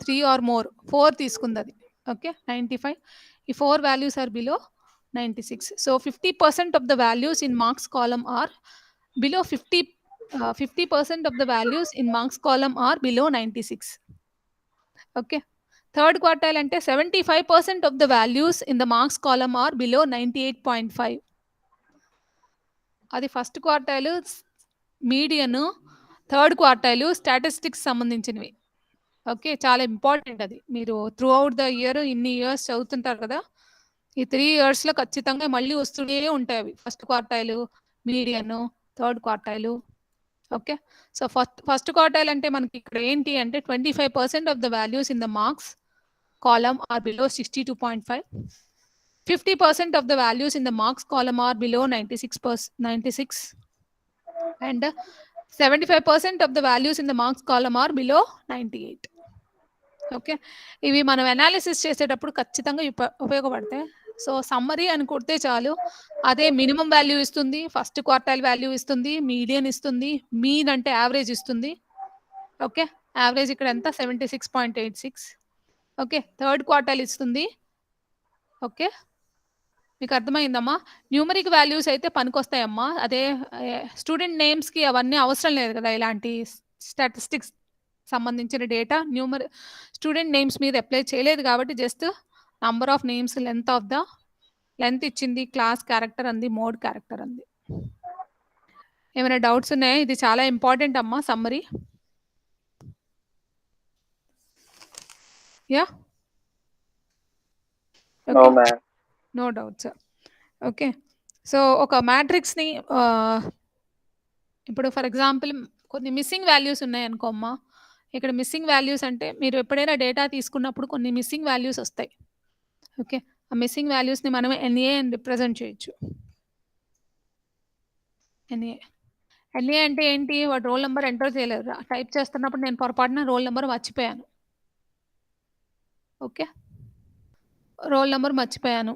3 or more 4 తీసుకుంది అది. ఓకే 95. ఈ 4 values are below 96. So 50% of the values in marks column are below 50% of the values in marks column are below 96. Okay. Third quartile ante 75% of the values in the marks column are below 98.5. అది first quartile, median, third quartile statistics సంబంధించినవి. Okay చాలా important అది. మీరు throughout the year ఇన్ని years చదువుతుంటారు కదా, ఈ 3 ఇయర్స్లో ఖచ్చితంగా మళ్ళీ వస్తూనే ఉంటాయి అవి. First quartile, median, third quartile. Okay so first quartile అంటే మనకి ఇక్కడ ఏంటి అంటే 25% of the values in the marks column are below 62.5. 50% of the values in the marks column are below 96, and 75% of the values in the marks column are below 98. Okay ఇవి మనం analysis చేసేటప్పుడు ఖచ్చితంగా ఉపయోగపడతాయి. సో సమ్మరీ అని కొడితే చాలు, అదే minimum value ఇస్తుంది, ఫస్ట్ క్వార్టైల్ వాల్యూ ఇస్తుంది, మీడియన్ ఇస్తుంది, మీన్ అంటే యావరేజ్ ఇస్తుంది. ఓకే యావరేజ్ ఇక్కడ ఎంత 76.86. ఓకే థర్డ్ క్వార్టైల్ ఇస్తుంది. ఓకే మీకు అర్థమైందమ్మా. న్యూమరిక్ వాల్యూస్ అయితే పనికొస్తాయమ్మా. అదే స్టూడెంట్ నేమ్స్కి అవన్నీ అవసరం లేదు కదా, ఇలాంటి స్టాటిస్టిక్స్ సంబంధించిన డేటా స్టూడెంట్ నేమ్స్ మీద అప్లై చేయలేదు కాబట్టి just number of names, length ఇచ్చింది, క్లాస్ క్యారెక్టర్ అంది, మోడ్ క్యారెక్టర్ అంది. ఏమైనా డౌట్స్ ఉన్నాయా? ఇది చాలా ఇంపార్టెంట్ అమ్మా summary. Yeah no doubts. Okay so ఒక మ్యాట్రిక్స్ని ఇప్పుడు ఫర్ ఎగ్జాంపుల్ కొన్ని మిస్సింగ్ వాల్యూస్ ఉన్నాయనుకోమ్మా. ఇక్కడ మిస్సింగ్ వాల్యూస్ అంటే మీరు ఎప్పుడైనా డేటా తీసుకున్నప్పుడు కొన్ని మిస్సింగ్ వాల్యూస్ వస్తాయి. ఓకే ఆ మిస్సింగ్ వాల్యూస్ని మనం ఎన్ఏ అని రిప్రజెంట్ చేయొచ్చు. ఎన్ఏ అంటే ఏంటి? వాడు రోల్ నెంబర్ ఎంటర్ చేయలేదు, టైప్ చేస్తున్నప్పుడు నేను పొరపాటున రోల్ నెంబర్ మర్చిపోయాను. ఓకే రోల్ నెంబర్ మర్చిపోయాను,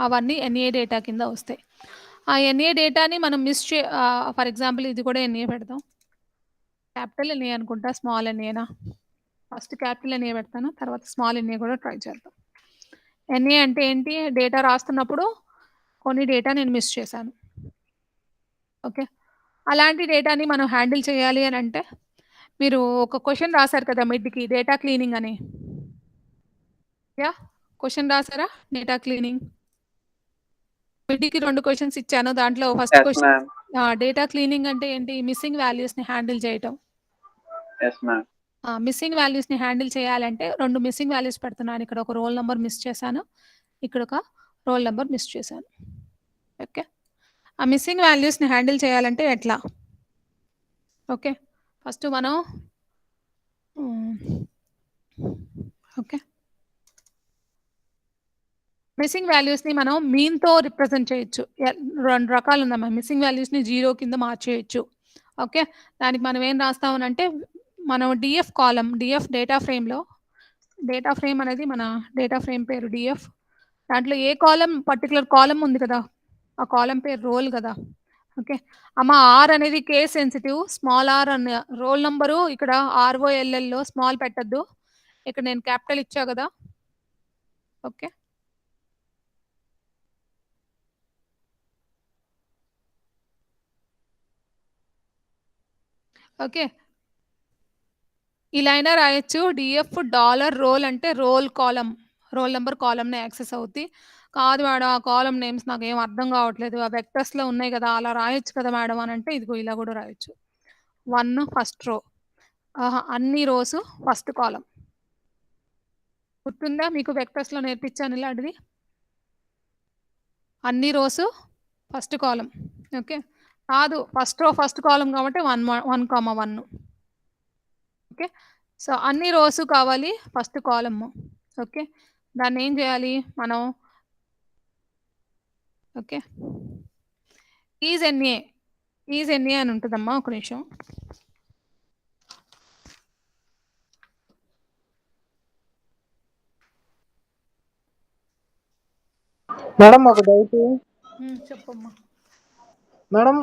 అవన్నీ ఎన్ఏ డేటా కింద వస్తాయి. ఆ ఎన్ఏ డేటాని మనం ఫర్ ఎగ్జాంపుల్ ఇది కూడా ఎన్ఏ పెడతాం. క్యాపిటల్ ఎన్ఏ అనుకుంటా, స్మాల్ ఎన్ఏనా? ఫస్ట్ క్యాపిటల్ ఎన్ఏ పెడతాను, తర్వాత స్మాల్ ఎన్ఏ కూడా ట్రై చేద్దాం. ఎన్ఏ అంటే ఏంటి? డేటా రాస్తున్నప్పుడు కొన్ని డేటా నేను మిస్ చేశాను. ఓకే అలాంటి డేటాని మనం హ్యాండిల్ చేయాలి అని అంటే, మీరు ఒక క్వశ్చన్ రాశారు కదా మిడ్కి, డేటా క్లీనింగ్ అని. యా క్వశ్చన్ రాసారా? డేటా క్లీనింగ్ మిడ్కి 2 క్వశ్చన్స్ ఇచ్చాను. దాంట్లో ఫస్ట్ క్వశ్చన్ డేటా క్లీనింగ్ అంటే ఏంటి? మిస్సింగ్ వాల్యూస్ని హ్యాండిల్ చేయటం. మిస్సింగ్ వాల్యూస్ని హ్యాండిల్ చేయాలంటే 2 మిస్సింగ్ వాల్యూస్ పెడుతున్నాను. ఇక్కడ ఒక రోల్ నెంబర్ మిస్ చేశాను, ఇక్కడ ఒక రోల్ నెంబర్ మిస్ చేశాను. ఓకే ఆ మిస్సింగ్ వాల్యూస్ని హ్యాండిల్ చేయాలంటే ఎట్లా? ఓకే ఫస్ట్ మనం ఓకే మిస్సింగ్ వాల్యూస్ని మనం మీన్తో రిప్రజెంట్ చేయొచ్చు. 2 రకాలు ఉందమ్మా. మిస్సింగ్ వాల్యూస్ని 0 కింద మార్చేయచ్చు. ఓకే దానికి మనం ఏం రాస్తామనంటే, మనం డిఎఫ్ కాలం, డిఎఫ్ డేటా ఫ్రేమ్లో, డేటా ఫ్రేమ్ అనేది మన డేటా ఫ్రేమ్ పేరు డిఎఫ్. దాంట్లో ఏ కాలం, పర్టికులర్ కాలం ఉంది కదా, ఆ కాలం పేరు రోల్ కదా. ఓకే అమ్మ ఆర్ అనేది కేస్ సెన్సిటివ్, స్మాల్ ఆర్ అన్న రోల్ నెంబరు ఇక్కడ ROLLలో స్మాల్ పెట్టద్దు, ఇక్కడ నేను క్యాపిటల్ ఇచ్చా కదా. ఓకే ఓకే ఇలా అయినా రాయొచ్చు. డిఎఫ్ డాలర్ రోల్ అంటే రోల్ కాలం, రోల్ నెంబర్ కాలంని యాక్సెస్ అవుద్ది. కాదు మేడం ఆ కాలం నేమ్స్ నాకు ఏం అర్థం కావట్లేదు, ఆ వెక్టర్స్లో ఉన్నాయి కదా, అలా రాయొచ్చు కదా మేడం అని అంటే, ఇదిగో ఇలా కూడా రాయొచ్చు. 1 ఫస్ట్ రో, అన్ని రోస్ ఫస్ట్ కాలం. గుర్తుందా మీకు? వెక్టర్స్లో నేర్పించాను ఇలాంటిది. అన్ని రోస్ ఫస్ట్ కాలం. ఓకే కాదు ఫస్ట్ రో ఫస్ట్ కాలం కాబట్టి 1,1. ఓకే సో అన్ని రోస్ కావాలి ఫస్ట్ కాలమ్. ఓకే దాన్ని ఏం చేయాలి మనం? ఓకే ఈజ్ ఎన్ఏ అని ఉంటుందమ్మా. ఒక నిమిషం. మేడం ఒక డౌట్. చెప్పమ్మా. మేడం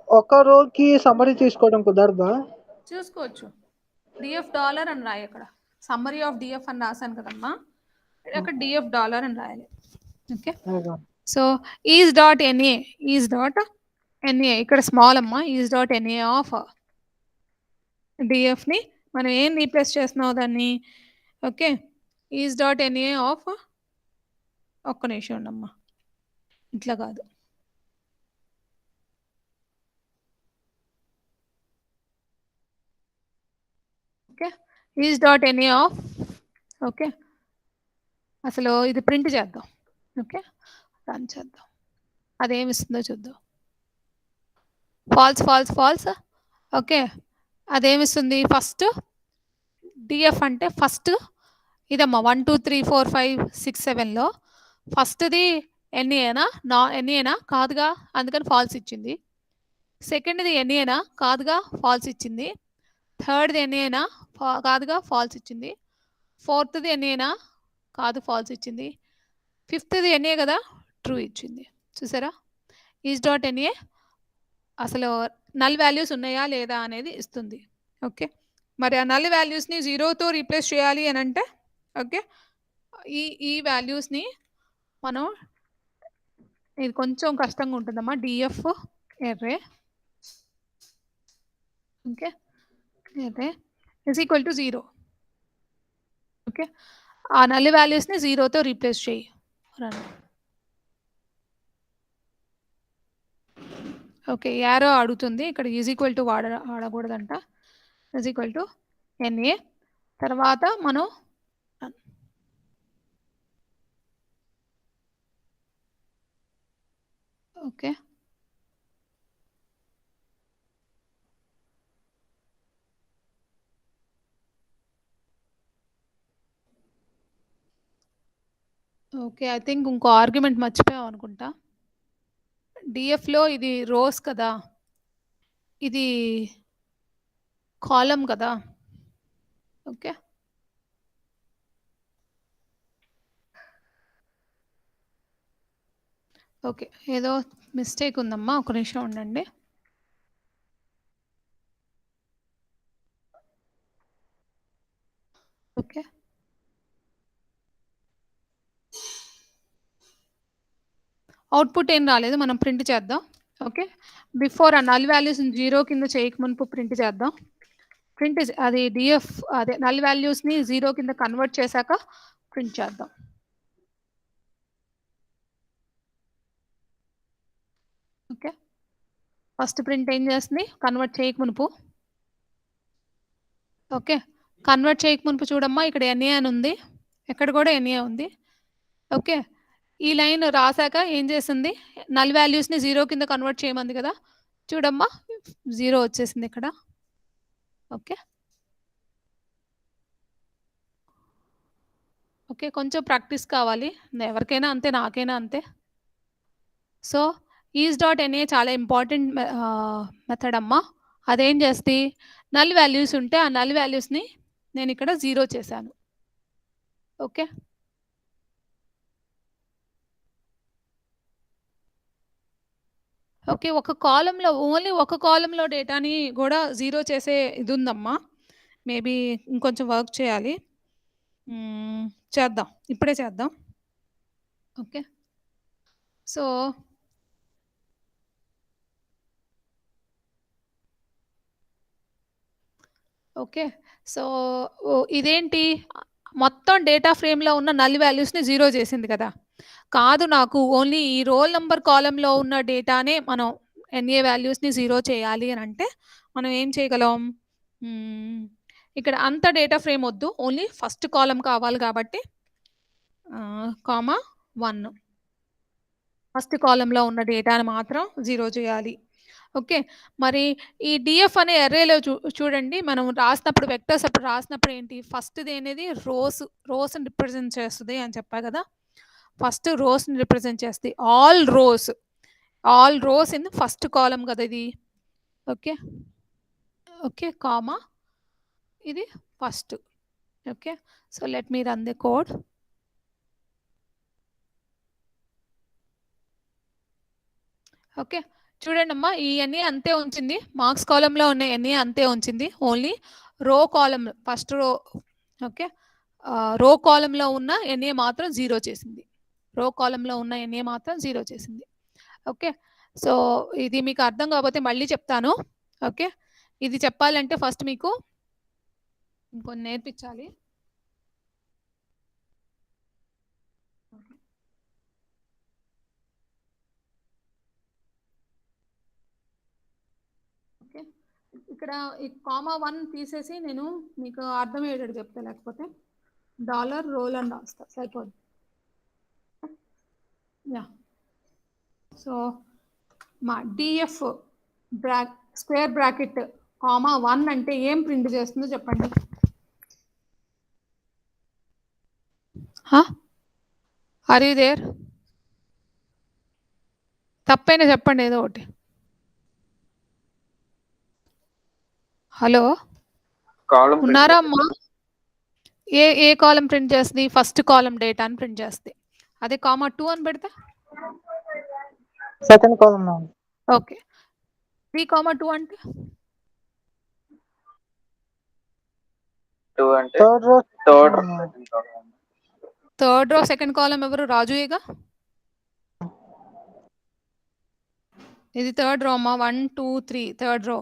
ఒక రోకి సమ్మరీ తీసుకోవడం కుదరదా? చూసుకోవచ్చు. డిఎఫ్ డాలర్ అని రాయి అక్కడ. సమ్మరీ ఆఫ్ డిఎఫ్ అని రాశాను కదమ్మా, అక్కడ డిఎఫ్ డాలర్ అని రాయాలి. Okay, so is dot NA, is dot NA ఇక్కడ స్మాల్ అమ్మా, ఈజ్ డాట్ ఎన్ఏ ఆఫ్ డిఎఫ్ని మనం ఏం రీప్లేస్ చేస్తున్నావు దాన్ని. Okay, is dot NA of, ఒక్క నిమిషం ఉండమ్మా, ఇట్లా కాదు, okay, is dot NA of, okay అసలు ఇది ప్రింట్ చేద్దాం. ఓకే, రన్ చేద్దాం, అదేమిస్తుందో చూద్దాం. False false false. ఓకే, అదేమిస్తుంది, ఫస్ట్ డిఎఫ్ అంటే ఫస్ట్ ఇదమ్మా 1 2 3 4 5 6 7లో ఫస్ట్ది ఎన్ఏనా ఎన్ఏనా కాదుగా, అందుకని ఫాల్స్ ఇచ్చింది. సెకండ్ది ఎన్ఏనా కాదుగా, ఫాల్స్ ఇచ్చింది. థర్డ్ది ఎన్ఏనా కాదుగా, ఫాల్స్ ఇచ్చింది. ఫోర్త్ది ఎన్ఏనా కాదు, ఫాల్స్ ఇచ్చింది. ఫిఫ్త్ది ఎన్ఏ కదా, ట్రూ ఇచ్చింది. చూసారా, ఈజ్ డాట్ ఎన్ఏ అసలు నల్ వాల్యూస్ ఉన్నాయా లేదా అనేది ఇస్తుంది. ఓకే, మరి ఆ నల్ వాల్యూస్ని 0తో రీప్లేస్ చేయాలి అని అంటే, ఓకే ఈ వాల్యూస్ని మనం, ఇది కొంచెం కష్టంగా ఉంటుందమ్మా, DF array, okay array is equal to 0. Okay, ఆ నల్ వాల్యూస్ని 0తో రీప్లేస్ చేయి. ఓకే, యారో అడుగుతుంది ఇక్కడ, ఈజ్ ఈక్వల్ టు వాడకూడదంట, ఈజ్ ఈక్వల్ టు ఎన్ఏ. తర్వాత మనం ఓకే ఓకే ఐ థింక్ ఇంకో ఆర్గ్యుమెంట్ మర్చిపోయాం అనుకుంటా. డిఎఫ్లో ఇది రోస్ కదా, ఇది కాలం కదా. ఓకే, ఓకే ఏదో మిస్టేక్ ఉందమ్మా, ఒక నిమిషం ఉండండి. ఓకే, అవుట్పుట్ ఏం రాలేదు, మనం ప్రింట్ చేద్దాం. ఓకే, బిఫోర్ ఆ నల్ వాల్యూస్ 0 కింద చేయక మునుపు ప్రింట్ చేద్దాం. ప్రింట్ అది డిఎఫ్ అదే నల్ వాల్యూస్ని 0 కింద కన్వర్ట్ చేశాక ప్రింట్ చేద్దాం. ఓకే, ఫస్ట్ ప్రింట్ ఏం చేస్తుంది, కన్వర్ట్ చేయక మునుపు. ఓకే, కన్వర్ట్ చేయక మునుపు చూడమ్మా, ఇక్కడ ఎన్ఏ అని ఉంది, ఎక్కడ కూడా ఎన్ఏ ఉంది. ఓకే, ఈ లైన్ రాశాక ఏం చేసింది, నల్ వాల్యూస్ని 0 కింద కన్వర్ట్ చేయమంది కదా, చూడమ్మా 0 వచ్చేసింది ఇక్కడ. ఓకే, ఓకే కొంచెం ప్రాక్టీస్ కావాలి, ఎవరికైనా అంతే, నాకైనా అంతే. సో ఈజ్ డాట్ ఎన్ఏ చాలా ఇంపార్టెంట్ మెథడ్ అమ్మా. అదేం చేస్తే నల్ వాల్యూస్ ఉంటే ఆ నల్ వాల్యూస్ని నేను ఇక్కడ 0 చేశాను. ఓకే, ఓకే ఒక కాలంలో ఓన్లీ ఒక కాలంలో డేటాని కూడా 0 చేసే ఇది ఉందమ్మా. మేబీ ఇంకొంచెం వర్క్ చేయాలి, చేద్దాం, ఇప్పుడే చేద్దాం. ఓకే, సో ఓకే సో ఇదేంటి, మొత్తం డేటా ఫ్రేమ్లో ఉన్న నల్ వాల్యూస్ని 0 చేసింది కదా. కాదు, నాకు ఓన్లీ ఈ రోల్ నెంబర్ కాలంలో ఉన్న డేటానే మనం ఎన్ఏ వాల్యూస్ని 0 చేయాలి అని అంటే మనం ఏం చేయగలం, ఇక్కడ అంత డేటా ఫ్రేమ్ వద్దు, ఓన్లీ ఫస్ట్ కాలం కావాలి కాబట్టి కామా 1 ఫస్ట్ కాలంలో ఉన్న డేటాని మాత్రం 0 చేయాలి. ఓకే, మరి ఈ డిఎఫ్ అనే ఎర్రేలో చూడండి, మనం రాసినప్పుడు వెక్టర్స్ అప్పుడు రాసినప్పుడు ఏంటి, ఫస్ట్ది అనేది రోస్ని రిప్రజెంట్ చేస్తుంది అని చెప్పా కదా. ఫస్ట్ రోస్ని రిప్రజెంట్ చేస్తుంది, ఆల్ రోస్ ఇన్ ఫస్ట్ కాలం కదా ఇది. ఓకే, ఓకే కామా ఇది first. Okay, so let me run the code. Okay, చూడండి అమ్మా, ఈ ఎన్ఏ అంతే ఉంచింది, మార్క్స్ కాలంలో ఉన్న ఎన్ఏ అంతే ఉంచింది, ఓన్లీ రో కాలం ఫస్ట్ రో ఓకే. రో కాలంలో ఉన్న ఎన్ఏ మాత్రం 0 చేసింది. రో కాలంలో ఉన్న ఎన్ఏ మాత్రం 0 చేసింది. ఓకే. సో ఇది మీకు అర్థం కాకపోతే మళ్ళీ చెప్తాను. ఓకే. ఇది చెప్పాలంటే ఫస్ట్ మీకు ఇంకొన్ని నేర్పించాలి. ఓకే. ఇక్కడ ఈ కామా 1 తీసేసి నేను మీకు అర్థమయ్యేటట్టు చెప్తా, లేకపోతే డాలర్ రోల్ అని రాస్తా సరిపోదు. యా. సో మా డిఎఫ్ స్క్వేర్ బ్రాకెట్ కామా 1 అంటే ఏం ప్రింట్ చేస్తుందో చెప్పండి. Are you there? తప్పైనా చెప్పండి ఏదో ఒకటి. హలో, కాలం ఉన్నారా అమ్మా? ఏ కాలం ప్రింట్ చేస్తుంది? ఫస్ట్ కాలం డేటా అని ప్రింట్ చేస్తుంది. అదే కామా 2 అని పెడితే సెకండ్ కాలం మ్యామ్. ఓకే. 3,2 అంటే 2 అంటే third row third row second column ఎవరు? రాజుయేగా. ఇది థర్డ్ రో అమ్మా. 1 2 3 థర్డ్ రో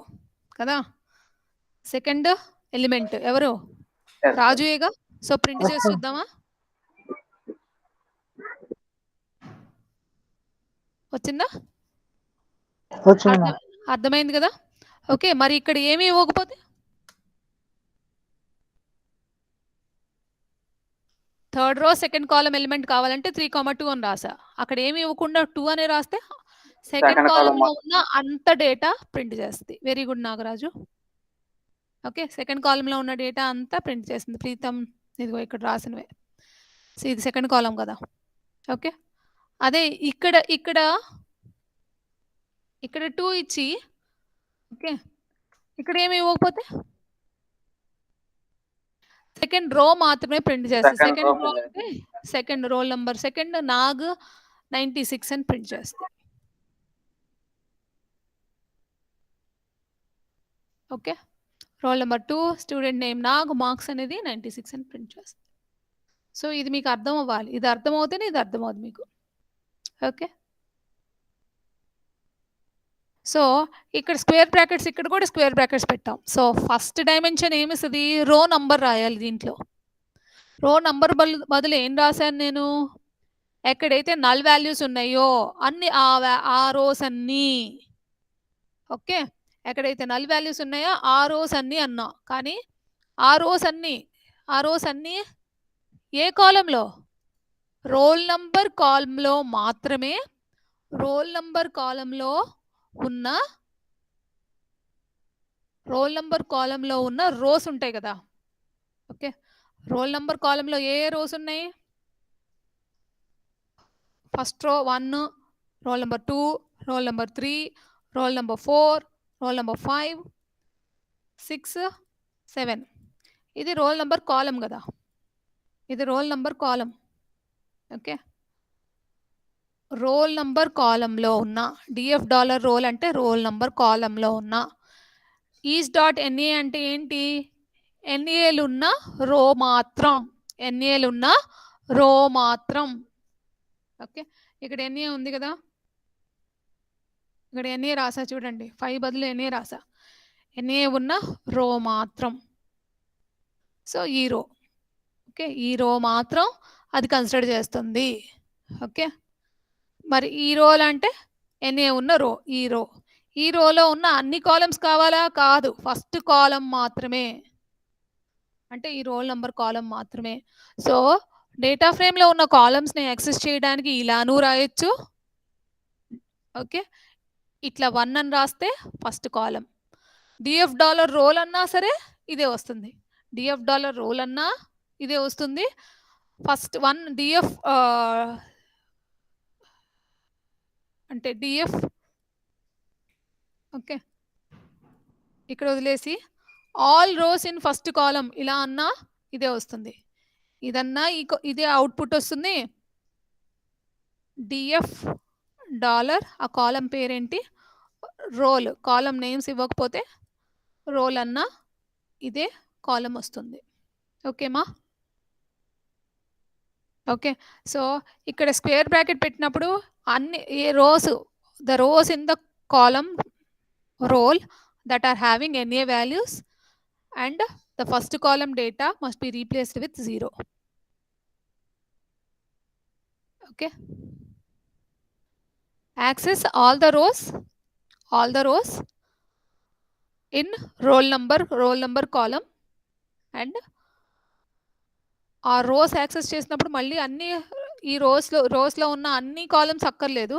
కదా. సెకండ్ ఎలిమెంట్ ఎవరు? రాజుయేగా. సో ప్రింట్ చేసి చూద్దామా? వచ్చిందా? వచ్చింది. అర్థమైంది కదా. ఓకే. మరి ఇక్కడ ఏమి ఇవ్వకపోతే third row second column element కావాలంటే 3,2 అని రాసా. అక్కడ ఏమి ఇవ్వకుండా 2 అనే రాస్తే సెకండ్ కాలంలో ఉన్న అంత డేటా ప్రింట్ చేస్తుంది. Very good Nagaraju. Okay. Second కాలంలో ఉన్న డేటా అంతా ప్రింట్ చేస్తుంది. ప్రీతం ఇదిగో ఇక్కడ రాసినవే. సో ఇది సెకండ్ కాలం కదా. ఓకే. అదే ఇక్కడ 2 ఇచ్చి ఓకే ఇక్కడ ఏమి ఇవ్వకపోతే సెకండ్ రో మాత్రమే ప్రింట్ చేస్తుంది. సెకండ్ రో అంటే second roll number second Nag 96 అని ప్రింట్ చేస్తుంది. Okay. Roll number 2 student name Nag marks అనేది 96 అని ప్రింట్ చేస్తుంది. సో ఇది మీకు అర్థం అవ్వాలి. ఇది అర్థమవుతేనే ఇది అర్థమవుతుంది మీకు. ఓకే. సో ఇక్కడ స్క్వేర్ బ్రాకెట్స్, ఇక్కడ కూడా స్క్వేర్ బ్రాకెట్స్ పెట్టాం. సో ఫస్ట్ డైమెన్షన్ ఏమిస్తుంది? రో నంబర్ రాయాలి దీంట్లో. రో నంబర్ బదులు ఏం రాశాను నేను? ఎక్కడైతే నల్ వాల్యూస్ ఉన్నాయో అన్ని ఆ రోస్ అన్నీ. ఓకే. ఎక్కడైతే నల్ వాల్యూస్ ఉన్నాయో ఆ రోస్ అన్నీ అన్నా. కానీ ఆ రోస్ అన్నీ ఏ కాలంలో? రోల్ నంబర్ కాలంలో మాత్రమే. రోల్ నంబర్ కాలంలో ఉన్న రోస్ ఉంటాయి కదా. ఓకే. రోల్ నంబర్ కాలంలో ఏ రోస్ ఉన్నాయి? First row 1, role number 2, roll number 3, roll number 4, roll number 5, 6, 7. ఇది రోల్ నెంబర్ కాలం కదా. ఇది రోల్ నెంబర్ కాలం. ఓకే. రోల్ నంబర్ కాలంలో ఉన్న డిఎఫ్ డాలర్ రోల్ అంటే రోల్ నంబర్ కాలంలో ఉన్న ఈజ్ డాట్ ఎన్ఏ అంటే ఏంటి? ఎన్ఏలున్న రో మాత్రం. ఎన్ఏలున్న రో మాత్రం. ఓకే. ఇక్కడ ఎన్ఏ ఉంది కదా. ఇక్కడ ఎన్ఏ రాసా చూడండి. 5 బదులు ఎన్ఏ రాసా. ఎన్ఏ ఉన్న రో మాత్రం. సో ఈ రో. ఓకే. ఈ రో మాత్రం అది కన్సిడర్ చేస్తుంది. ఓకే. మరి ఈ రోల్ అంటే ఎన్ఏ ఉన్న రో. ఈ రోలో ఉన్న అన్ని కాలమ్స్ కావాలా? కాదు. ఫస్ట్ కాలం మాత్రమే. అంటే ఈ రోల్ నెంబర్ కాలం మాత్రమే. సో డేటా ఫ్రేమ్లో ఉన్న కాలమ్స్ని యాక్సెస్ చేయడానికి ఇలానూ రాయొచ్చు. ఓకే. ఇట్లా 1 అని రాస్తే first column. DF dollar roll అన్నా సరే ఇదే వస్తుంది. డిఎఫ్ డాలర్ రోల్ అన్నా ఇదే వస్తుంది. ఫస్ట్ 1 డిఎఫ్ అంటే డిఎఫ్. ఓకే. ఇక్కడ వదిలేసి ఆల్ రోస్ ఇన్ ఫస్ట్ కాలం ఇలా అన్నా ఇదే వస్తుంది. ఇదన్నా ఇదే అవుట్పుట్ వస్తుంది. డిఎఫ్ డాలర్ ఆ కాలం పేరేంటి? రోల్. కాలం నేమ్స్ ఇవ్వకపోతే రోల్ అన్నా ఇదే కాలం వస్తుంది. ఓకేమా? ఓకే. సో ఇక్కడ స్క్వేర్ బ్రాకెట్ పెట్టినప్పుడు అన్ని the rows in the column roll that are having NA values and the first column data must be replaced with 0. Okay. Access all the rows in roll number column and ఆ rose access చేసినప్పుడు మళ్ళీ అన్ని ఈ రోస్లో ఉన్న అన్ని columns అక్కర్లేదు.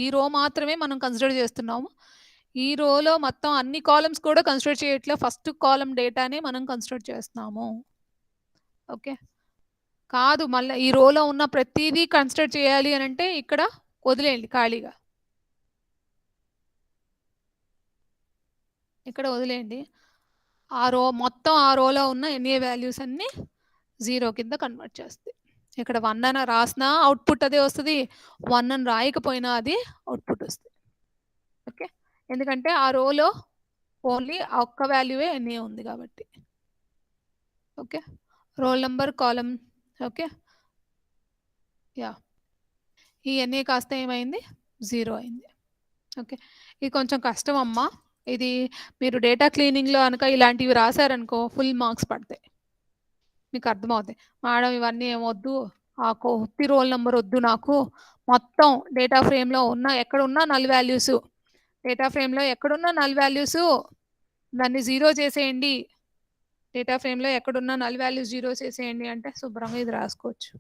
ఈ రో మాత్రమే మనం కన్సిడర్ చేస్తున్నాము. ఈ రోలో మొత్తం అన్ని కాలమ్స్ కూడా కన్సిడర్ చేయట్లేదు. ఫస్ట్ కాలమ్ డేటానే మనం కన్సిడర్ చేస్తున్నాము. ఓకే. కాదు మళ్ళీ ఈ రోలో ఉన్న ప్రతిదీ కన్సిడర్ చేయాలి అని అంటే ఇక్కడ వదిలేయండి ఖాళీగా. ఇక్కడ వదిలేయండి. మొత్తం ఆ రోలో ఉన్న ఎన్ఏ వాల్యూస్ అన్నీ 0 కింద కన్వర్ట్ చేస్తాయి. ఇక్కడ 1 అని రాసినా అవుట్పుట్ అదే వస్తుంది. 1 అని రాయకపోయినా అది అవుట్పుట్ వస్తుంది. ఓకే. ఎందుకంటే ఆ రోలో ఓన్లీ ఒక్క వాల్యూవే ఎన్ఏ ఉంది కాబట్టి. Okay. Roll number column. Okay. Yeah ఈ ఎన్ఏ కాస్త ఏమైంది 0 అయింది. ఓకే. ఇది కొంచెం కష్టం అమ్మా. ఇది మీరు డేటా క్లీనింగ్లో కనుక ఇలాంటివి రాశారనుకో ఫుల్ మార్క్స్ పడతాయి. మీకు అర్థమవుతాయి. మేడం ఇవన్నీ ఏమొద్దు, ఆ కొత్త రోల్ నెంబర్ వద్దు నాకు, మొత్తం డేటా ఫ్రేమ్లో ఉన్న ఎక్కడున్నా నల్ వాల్యూస్, డేటా ఫ్రేమ్లో ఎక్కడున్నా నల్ వాల్యూస్ దాన్ని 0 చేసేయండి, డేటా ఫ్రేమ్లో ఎక్కడున్నా నల్ వాల్యూస్ 0 చేసేయండి అంటే శుభ్రంగా ఇది రాసుకోవచ్చు.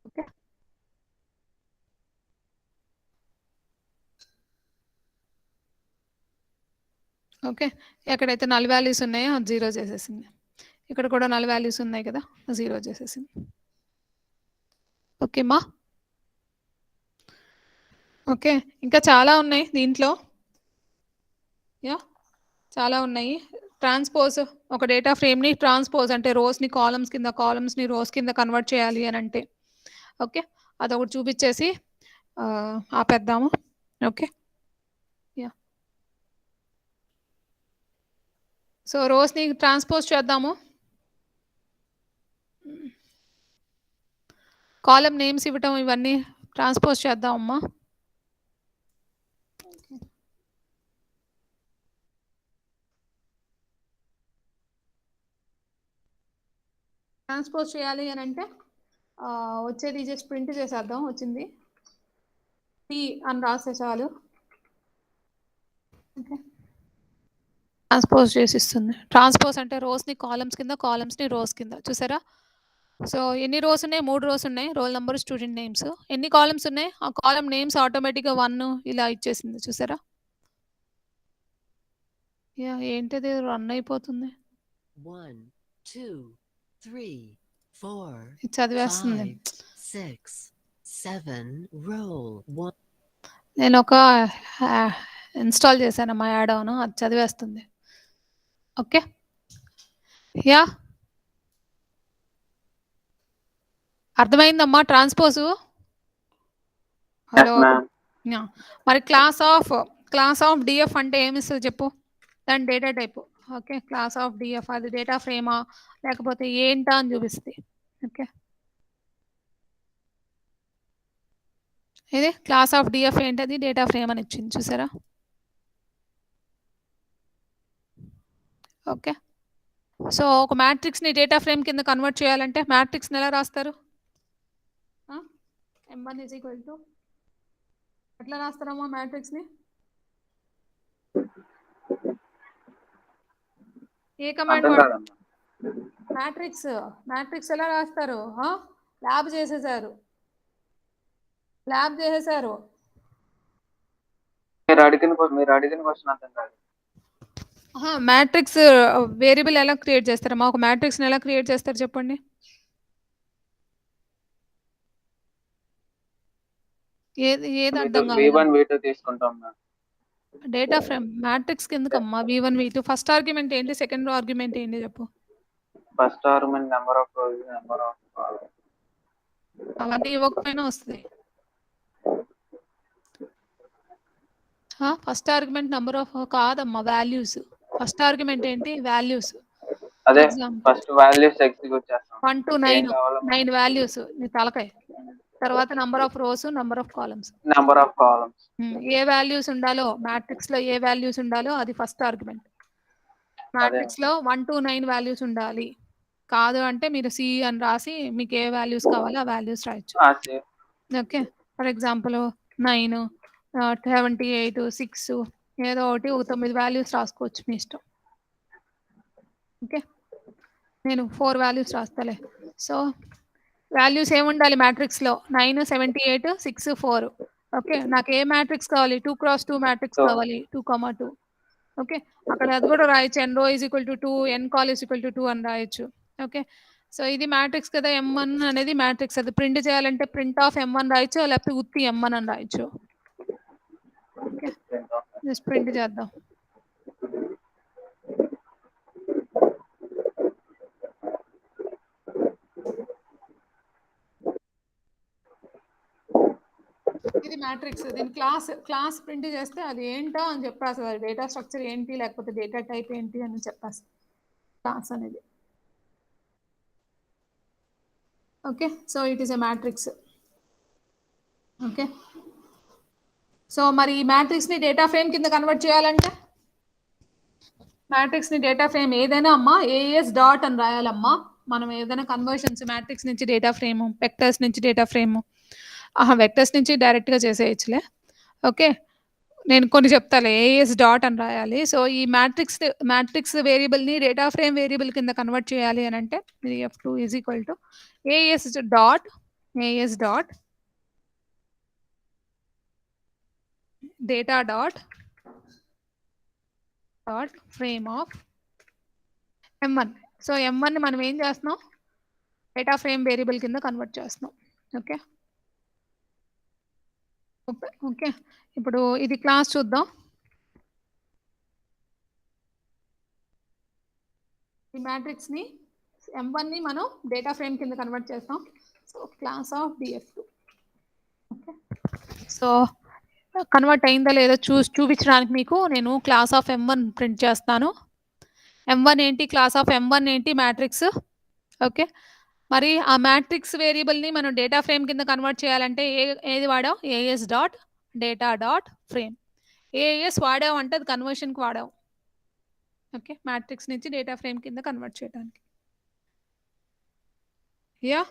ఓకే. ఓకే. ఎక్కడైతే నల్ వాల్యూస్ ఉన్నాయో అది 0 చేసేసింది. ఇక్కడ కూడా నల్ వాల్యూస్ ఉన్నాయి కదా 0 చేసేసింది. ఓకేమా? ఓకే. ఇంకా చాలా ఉన్నాయి దీంట్లో. యా చాలా ఉన్నాయి. ట్రాన్స్పోజ్ ఒక డేటా ఫ్రేమ్ని ట్రాన్స్పోజ్ అంటే రోస్ని కాలమ్స్ కింద, కాలమ్స్ని రోస్ కింద కన్వర్ట్ చేయాలి అని అంటే ఓకే అదొకటి చూపించేసి ఆపేద్దాము. ఓకే. యా సో రోస్ని ట్రాన్స్పోజ్ చేద్దాము. కాలం నేమ్స్ ఇవ్వటం ఇవన్నీ ట్రాన్స్పోజ్ చేద్దామమ్మా. ట్రాన్స్పోజ్ చేయాలి అని అంటే వచ్చేది జస్ట్ ప్రింట్ చేసేద్దాం. వచ్చింది టీ అని రాస్తే చాలు. ఓకే. ట్రాన్స్పోజ్ చేసిస్తుంది. ట్రాన్స్పోజ్ అంటే రోస్ని కాలమ్స్ కింద, కాలమ్స్ని రోస్ కింద. చూసారా? సో ఎన్ని రోస్ ఉన్నాయి? 3 రోస్ ఉన్నాయి. Roll number, student names. ఎన్ని కాలమ్స్ ఉన్నాయి? ఆ కాలమ్ నేమ్స్ ఆటోమేటిక్గా 1 ఇలా ఇచ్చేసింది. చూసారా? యా ఏంటిది రన్ అయిపోతుంది. 1 2 3 4 ఇది చదివేస్తుంది. 5 6 7 roll 1. నేను ఒక ఇన్స్టాల్ చేశానమ్మా యాడ్ ఆన్, అది చదివేస్తుంది. ఓకే. యా అర్థమైందమ్మా ట్రాన్స్పోజ్? హలో. మరి క్లాస్ ఆఫ్ డిఎఫ్ అంటే ఏమిస్తుంది చెప్పు? దాని data type. Okay. Class of DF అది డేటా ఫ్రేమా లేకపోతే ఏంటా అని చూపిస్తుంది. ఓకే. ఇది క్లాస్ ఆఫ్ డిఎఫ్ ఏంటది? డేటా ఫ్రేమ్ అని ఇచ్చింది. చూసారా? ఓకే. సో ఒక మ్యాట్రిక్స్ని డేటా ఫ్రేమ్ కింద కన్వర్ట్ చేయాలంటే మ్యాట్రిక్స్ని ఎలా రాస్తారు? M1 = ఎట్లా రాస్తారమ్మా మ్యాట్రిక్స్ని? ఏ కమాండ్ వాడతారు? మ్యాట్రిక్స్ ఎలా రాస్తారు? ల్యాబ్ చేసేసారు. మీరు అడిగిన క్వశ్చన్ అర్థం కాదు. మ్యాట్రిక్స్ వేరియబుల్ ఎలా క్రియేట్ చేస్తారమ్మా? ఒక మ్యాట్రిక్స్ని ఎలా క్రియేట్ చేస్తారు చెప్పండి? ఏది అర్థం కాదు? V1 V2 తీసుకుంటాం. డేటా ఫ్రేమ్ మ్యాట్రిక్స్ కిందకమ్మా. V1 V2 ఫస్ట్ ఆర్గ్యుమెంట్ ఏంటి? సెకండ్ ఆర్గ్యుమెంట్ ఏంటి చెప్పు? First argument number of rows, number of అవన్నీ ఇవ్వకపోయినా వస్తుంది. ఫస్ట్ ఆర్గ్యుమెంట్ నెంబర్ ఆఫ్ కాదమ్మా, వాల్యూస్. ఫస్ట్ ఆర్గ్యుమెంట్ ఏంటి? వాల్యూస్. అదే ఎగ్జాంపుల్ ఫస్ట్ వాల్యూస్ ఎగ్జిక్యూట్ చేస్తాం 1 to ఏం 9 కావాలో 9 వాల్యూస్ నీ తలకాయ. తర్వాత number of rose, number of columns. Number of columns. A values ఉండాలో మ్యాట్రిక్స్ లో ఏ వాల్యూస్ ఉండాలో అది ఫస్ట్ ఆర్గ్యుమెంట్. మ్యాట్రిక్స్ లో 1 to 9 వాల్యూస్ ఉండాలి. కాదు అంటే మీరు సి అని రాసి మీకు ఏ వాల్యూస్ కావాలో ఆ వాల్యూస్ రాయొచ్చు. ఓకే, ఫర్ ఎగ్జాంపుల్ 9, 78, 6 ఏదో ఒకటి ఒక 9 వాల్యూస్ రాసుకోవచ్చు మీ ఇష్టం. ఓకే, నేను 4 వాల్యూస్ రాస్తాలే. సో వాల్యూస్ ఏముండాలి మ్యాట్రిక్స్లో? 9, 78, 6, 4. ఓకే, నాకు ఏ మ్యాట్రిక్స్ కావాలి? 2x2 మ్యాట్రిక్స్ కావాలి, 2, 2. ఓకే, అక్కడ అది కూడా రాయొచ్చు, n row is equal to 2, n col is equal to 2 అని రాయొచ్చు. ఓకే, సో ఇది మ్యాట్రిక్స్ కదా, m1 అనేది మ్యాట్రిక్స్. అది ప్రింట్ చేయాలంటే ప్రింట్ ఆఫ్ m1 రాయొచ్చు, లేకపోతే ఉత్తి m1 అని రాయొచ్చు. ఓకే, జస్ట్ ప్రింట్ చేద్దాం. ఇది మ్యాట్రిక్స్, దీని క్లాస్ ప్రింట్ చేస్తే అది ఏంటో అని చెప్పేస్తుంది. అది డేటా స్ట్రక్చర్ ఏంటి, లేకపోతే డేటా టైప్ ఏంటి అని చెప్పేస్తుంది క్లాస్ అనేది. Okay, so it is a matrix. Okay, so మరి ఈ మ్యాట్రిక్స్ని డేటా ఫ్రేమ్ కింద కన్వర్ట్ చేయాలంటే మ్యాట్రిక్స్ని డేటా ఫ్రేమ్ ఏదైనా అమ్మా ఏఎస్ డాట్ అని రాయాలమ్మా. మనం ఏదైనా కన్వర్షన్స్ మ్యాట్రిక్స్ నుంచి డేటా ఫ్రేము, వెక్టర్స్ నుంచి డేటా ఫ్రేము, వెక్టర్స్ నుంచి డైరెక్ట్గా చేసేయచ్చులే. ఓకే, నేను కొన్ని చెప్తాలే. ఏఎస్ డాట్ అని రాయాలి. సో ఈ మ్యాట్రిక్స్ వేరియబుల్ని డేటా ఫ్రేమ్ వేరియబుల్ కింద కన్వర్ట్ చేయాలి అని అంటే F2 is equal to as dot data dot frame of M1. So M1ని మనం ఏం చేస్తున్నాం? డేటా ఫ్రేమ్ వేరియబుల్ కింద కన్వర్ట్ చేస్తున్నాం. ఓకే ఓకే, ఇప్పుడు ఇది క్లాస్ చూద్దాం. ఈ మ్యాట్రిక్స్ని M1ని మనం డేటా ఫ్రేమ్ కింద కన్వర్ట్ చేస్తాం. So class of DF2. Okay, so convert అయిందా లేదో చూపించడానికి మీకు నేను క్లాస్ ఆఫ్ M1 ప్రింట్ చేస్తాను. M1 ఏంటి? క్లాస్ ఆఫ్ M1 ఏంటి? మ్యాట్రిక్స్. ఓకే, మరి ఆ మ్యాట్రిక్స్ వేరియబుల్ని మనం డేటా ఫ్రేమ్ కింద కన్వర్ట్ చేయాలంటే ఏది వాడాం? As dot data dot frame. As వాడాం అంటే అది కన్వర్షన్కి వాడాం. ఓకే, మ్యాట్రిక్స్ నుంచి డేటా ఫ్రేమ్ కింద కన్వర్ట్ చేయడానికి. యా,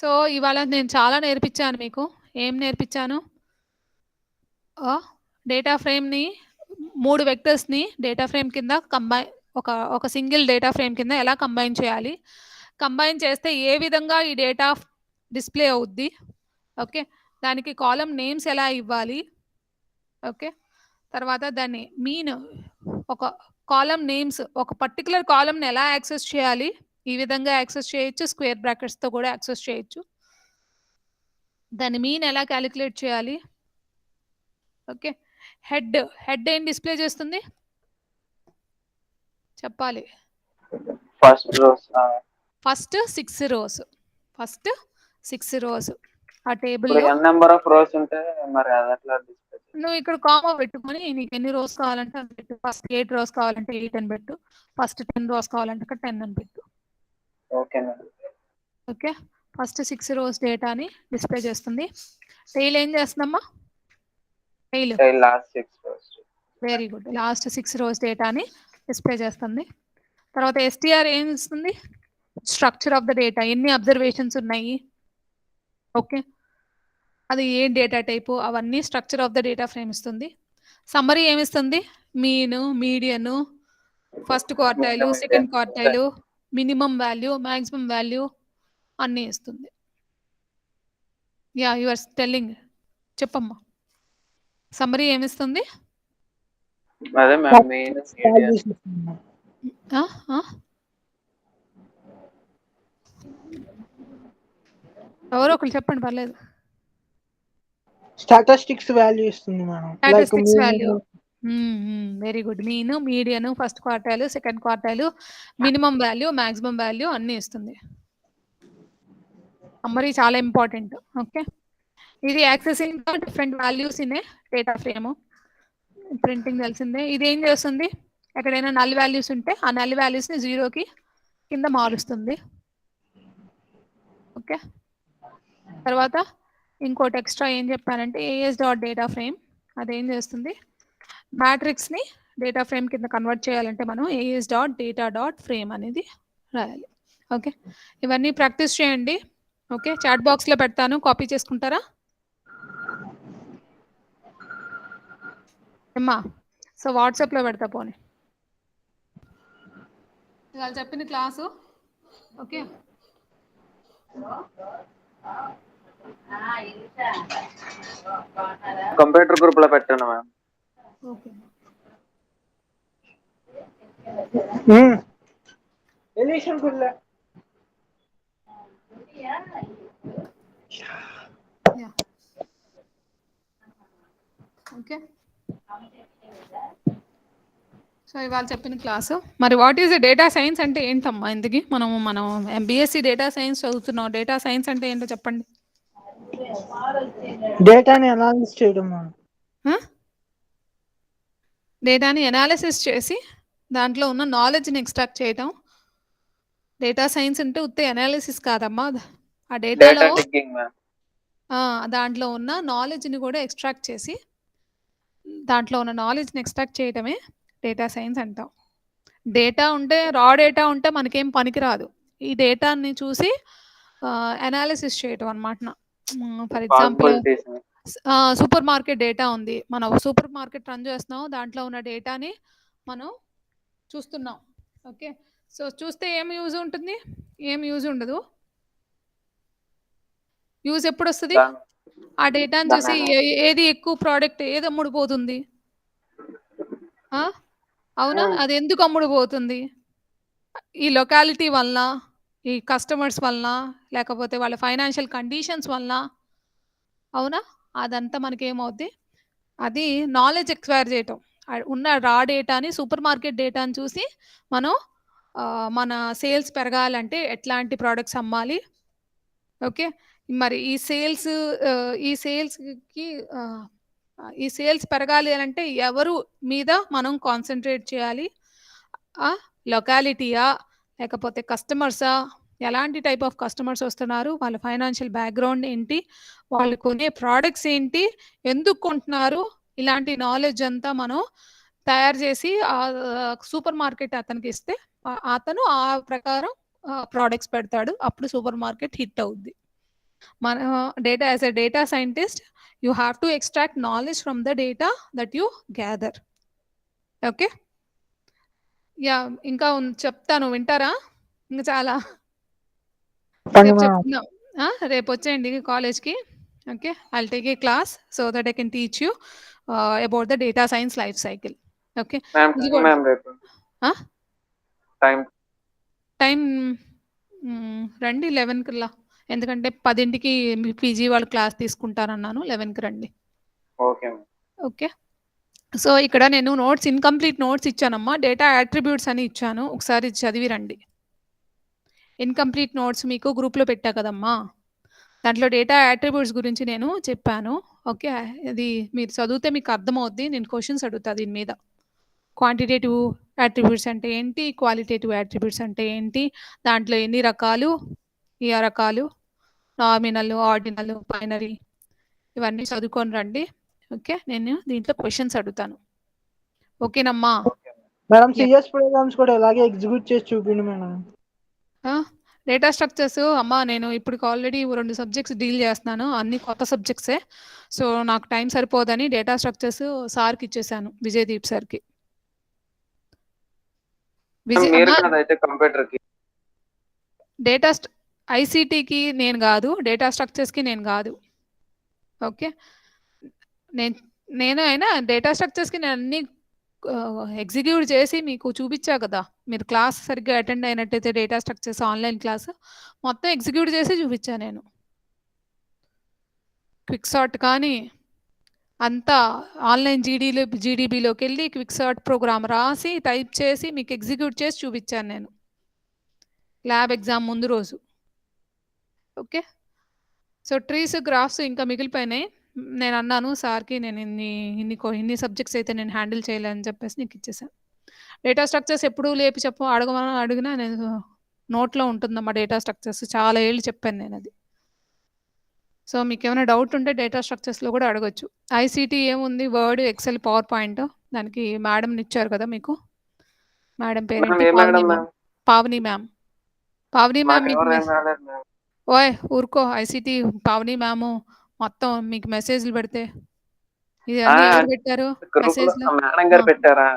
సో ఇవాళ నేను చాలా నేర్పించాను మీకు. ఏం నేర్పించాను? డేటా ఫ్రేమ్ని 3 వెక్టర్స్ని డేటా ఫ్రేమ్ కింద ఒక సింగిల్ డేటా ఫ్రేమ్ కింద ఎలా కంబైన్ చేయాలి, కంబైన్ చేస్తే ఏ విధంగా ఈ డేటా డిస్ప్లే అవుద్ది. ఓకే, దానికి కాలమ్ నేమ్స్ ఎలా ఇవ్వాలి. ఓకే, తర్వాత దాన్ని మీన్ ఒక కాలమ్ నేమ్స్ ఒక పర్టికులర్ కాలమ్ని ఎలా యాక్సెస్ చేయాలి. ఈ విధంగా యాక్సెస్ చేయొచ్చు, స్క్వేర్ బ్రాకెట్స్తో కూడా యాక్సెస్ చేయొచ్చు. దాని మీన్ ఎలా క్యాలిక్యులేట్ చేయాలి. ఓకే, హెడ్ ఏం డిస్ప్లే చేస్తుంది చెప్పాలి. ఫస్ట్ 6 రోస్ ఆ టేబుల్లో నెంబర్ ఆఫ్ రోస్ ఉంటే మరి అది ఎట్లా డిస్ప్లే? నువ్వు ఇక్కడ కామా పెట్టుకొని నీకు ఎన్ని రోస్ కావాలంటే అది పెట్టు. ఫస్ట్ 8 రోస్ కావాలంటే 8 అని పెట్టు. ఫస్ట్ 10 రోస్ కావాలంటే 10 అని పెట్టు. Okay madam. Okay, first 6 rows డేటాని డిస్ప్లే చేస్తుంది. టైల్ ఏం చేస్తుందమ్మా? Tail last 6 rows. Very good, last 6 rows డేటాని డిస్ప్లే చేస్తుంది. తర్వాత STR ఏం ఇస్తుంది? స్ట్రక్చర్ ఆఫ్ ద డేటా, ఎన్ని అబ్జర్వేషన్స్ ఉన్నాయి. ఓకే, అది ఏ డేటా టైపు, అవన్నీ structure of the data frame ఇస్తుంది. సమ్మరీ ఏమిస్తుంది? Mean, median, first quartile, second quartile, minimum value, maximum value అన్నీ ఇస్తుంది. యా, యు ఆర్ టెల్లింగ్, చెప్పమ్మా. సమ్మరీ ఏమిస్తుంది? అదే మ్యామ్, మెయిన్ ఎవరో ఒకరు చెప్పండి, పర్లేదు. స్టాటిస్టిక్స్ వాల్యూ ఇస్తుంది madam. Statistics value, very good. Mean, median, first quartile, second quartile, minimum value, maximum value అన్నీ ఇస్తుంది. సమ్మరీ చాలా ఇంపార్టెంట్. ఓకే, ఇది accessing different values in a data frame. Printing తెలిసిందే. ఇది ఏం చేస్తుంది? ఎక్కడైనా నల్ వాల్యూస్ ఉంటే ఆ నల్ వాల్యూస్ని జీరోకి కింద మారుస్తుంది. ఓకే, తర్వాత ఇంకోటి ఎక్స్ట్రా ఏం చెప్పానంటే ఏఎస్ డాట్ డేటా ఫ్రేమ్ అదేం చేస్తుంది, మ్యాట్రిక్స్ని డేటా ఫ్రేమ్ కింద కన్వర్ట్ చేయాలంటే మనం as dot data dot frame అనేది రాయాలి. ఓకే, ఇవన్నీ ప్రాక్టీస్ చేయండి. ఓకే, చాట్ బాక్స్లో పెడతాను, కాపీ చేసుకుంటారా అమ్మా? సో వాట్సాప్లో పెడతా పోనీ. ఇవాళ చెప్పిన క్లాసు ఓకే. కంప్యూటర్ గ్రూప్ లో పెట్టాను మ్యామ్. ఓకే, ఎలిషన్ కుల్ల యా ఓకే. సో ఇవాళ చెప్పిన క్లాసు మరి వాట్ ఈస్ డేటా సైన్స్ అంటే ఏంటమ్మా? ఇందుకు మనం బీఎస్సీ డేటా సైన్స్ చదువుతున్నాం. డేటా సైన్స్ అంటే ఏంటో చెప్పండి. డేటాని అనాలిసిస్ చేయడం మేడం. డేటాని ఎనాలిసిస్ చేసి దాంట్లో ఉన్న నాలెడ్జ్ని ఎక్స్ట్రాక్ట్ చేయటం. డేటా సైన్స్ అంటే ఉత్తే ఎనాలిసిస్ కాదమ్మా, ఆ డేటాలో డేటా డిగ్గింగ్ మ్యామ్. దాంట్లో ఉన్న నాలెడ్జ్ని కూడా ఎక్స్ట్రాక్ట్ చేసి దాంట్లో ఉన్న నాలెడ్జ్ని ఎక్స్ట్రాక్ట్ చేయడమే డేటా సైన్స్ అంటాం. డేటా ఉంటే రా డేటా ఉంటే మనకేం పనికిరాదు. ఈ డేటాని చూసి అనాలిసిస్ చేయటం అనమాట. For example possibilities. Super market data ఉంది, మనం సూపర్ మార్కెట్ రన్ చేస్తున్నాం, దాంట్లో ఉన్న డేటాని మనం చూస్తున్నాం. ఓకే, సో చూస్తే ఏం యూజ్ ఉంటుంది? ఏం యూజ్ ఉండదు. యూజ్ ఎప్పుడు వస్తుంది? ఆ డేటాని చూసి ఏది ఎక్కువ ప్రోడక్ట్ ఏది అమ్ముడుపోతుంది, అవునా? అది ఎందుకు అమ్ముడుపోతుంది? ఈ లొకాలిటీ వలన, ఈ కస్టమర్స్ వలన, లేకపోతే వాళ్ళ ఫైనాన్షియల్ కండిషన్స్ వలన, అవునా? అదంతా మనకేమవుద్ది, అది నాలెడ్జ్ ఎక్స్పైర్ చేయటం. ఉన్న రా డేటాని సూపర్ మార్కెట్ డేటాని చూసి మనం మన సేల్స్ పెరగాలంటే ఎట్లాంటి ప్రోడక్ట్స్ అమ్మాలి. ఓకే, మరి ఈ సేల్స్ పెరగాలి అంటే ఎవరు మీద మనం కాన్సన్ట్రేట్ చేయాలి? లొకాలిటీయా లేకపోతే కస్టమర్సా? ఎలాంటి టైప్ ఆఫ్ కస్టమర్స్ వస్తున్నారు, వాళ్ళ ఫైనాన్షియల్ బ్యాక్గ్రౌండ్ ఏంటి, వాళ్ళు కొనే ప్రోడక్ట్స్ ఏంటి, ఎందుకు కొంటున్నారు, ఇలాంటి నాలెడ్జ్ అంతా మనం తయారు చేసి సూపర్ మార్కెట్ అతనికి ఇస్తే అతను ఆ ప్రకారం ప్రోడక్ట్స్ పెడతాడు. అప్పుడు సూపర్ మార్కెట్ హిట్ అవుద్ది. మన data as a data scientist you have to extract knowledge from the data that you gather. Okay, yeah ఇంకా చెప్తాను, వింటారా? ఇంకా చాలా రేపు చెప్తున్నాం. రేపు వచ్చేయండి కాలేజ్కి. Okay, I'll take a class so that I can teach you about the data science life cycle. Okay, time రండి 11కి, ఎందుకంటే 10ంటికి పీజీ వాళ్ళు క్లాస్ తీసుకుంటారన్నాను. 11కి రండి. ఓకే, సో ఇక్కడ నేను నోట్స్, ఇన్కంప్లీట్ నోట్స్ ఇచ్చానమ్మా. డేటా యాట్రిబ్యూట్స్ అని ఇచ్చాను, ఒకసారి చదివి రండి. ఇన్కంప్లీట్ నోట్స్ మీకు గ్రూప్లో పెట్టా కదమ్మా, దాంట్లో డేటా యాట్రిబ్యూట్స్ గురించి నేను చెప్పాను. ఓకే, ఇది మీరు చదివితే మీకు అర్థమవుద్ది. నేను క్వశ్చన్స్ అడుగుతా దీని మీద. క్వాంటిటేటివ్ యాట్రిబ్యూట్స్ అంటే ఏంటి, క్వాలిటేటివ్ యాట్రిబ్యూట్స్ అంటే ఏంటి, దాంట్లో ఎన్ని రకాలు, ఏ రకాలు, నామినల్, ఆర్డినల్, బైనరీ, ఇవన్నీ చదువుకొని రండి. ఓకే, నేను దీంట్లో క్వశ్చన్స్ అడుగుతాను. ఓకేనమ్మా? మేడం సిఎస్ ప్రోగ్రామ్స్ కూడా ఇలాగే ఎగ్జిక్యూట్ చేసి చూపిండి మేడం. డేటా స్ట్రక్చర్స్ అమ్మా, నేను ఇప్పుడు ఆల్రెడీ 2 సబ్జెక్ట్స్ డీల్ చేస్తున్నాను, అన్ని కొత్త సబ్జెక్ట్సే. సో నాకు టైం సరిపోదని డేటా స్ట్రక్చర్స్ సార్కి ఇచ్చేసాను, విజయదీప్ సార్కి. డేటా ఐసీటీకి నేను కాదు, డేటా స్ట్రక్చర్స్కి నేను కాదు. ఓకే, నేను అయినా డేటా స్ట్రక్చర్స్కి నేను అన్ని ఎగ్జిక్యూట్ చేసి మీకు చూపించా కదా. మీరు క్లాస్ సరిగ్గా అటెండ్ అయినట్టయితే డేటా స్ట్రక్చర్స్ ఆన్లైన్ క్లాస్ మొత్తం ఎగ్జిక్యూట్ చేసి చూపించా నేను. క్విక్ సార్ట్ కానీ అంతా ఆన్లైన్ జీడీబీలోకి వెళ్ళి క్విక్ సార్ట్ ప్రోగ్రామ్ రాసి టైప్ చేసి మీకు ఎగ్జిక్యూట్ చేసి చూపించాను నేను ల్యాబ్ ఎగ్జామ్ ముందు రోజు. ఓకే, సో ట్రీస్, గ్రాఫ్స్ ఇంకా మిగిలిపోయినాయి. నేను అన్నాను సార్కి, నేను ఇన్ని సబ్జెక్ట్స్ అయితే నేను హ్యాండిల్ చేయలేని చెప్పేసి నీకు ఇచ్చేసాను. డేటా స్ట్రక్చర్స్ ఎప్పుడు లేపి అడిగినా నేను నోట్లో ఉంటుందమ్మా డేటా స్ట్రక్చర్స్. చాలా ఏళ్ళు చెప్పాను నేను అది. సో, మీకేమైనా డౌట్ ఉంటే డేటా స్ట్రక్చర్స్‌లో కూడా అడగొచ్చు. ఐసీటీ ఏముంది వర్డ్, ఎక్సెల్, పవర్ పాయింట్ దానికి మేడంని ఇచ్చారు కదా మీకు. మేడం మేడం పేరేంటి? ఏ Pavani madam ma'am. Pavani ma'am. Pavani ma'am మాకు మీకు ఎవరు ఏం రాలేదు మ్యామ్. ఓయ్ ఊరుకో ఐసీటీ పావని మ్యాము మొత్తం మీకు మెసేజ్‌లు పెడితే. ఇవన్నీ ఎవరు పెట్టారు గ్రూప్ లో మెసేజ్‌లు? మేడం గారు ఆ! పెట్టారా?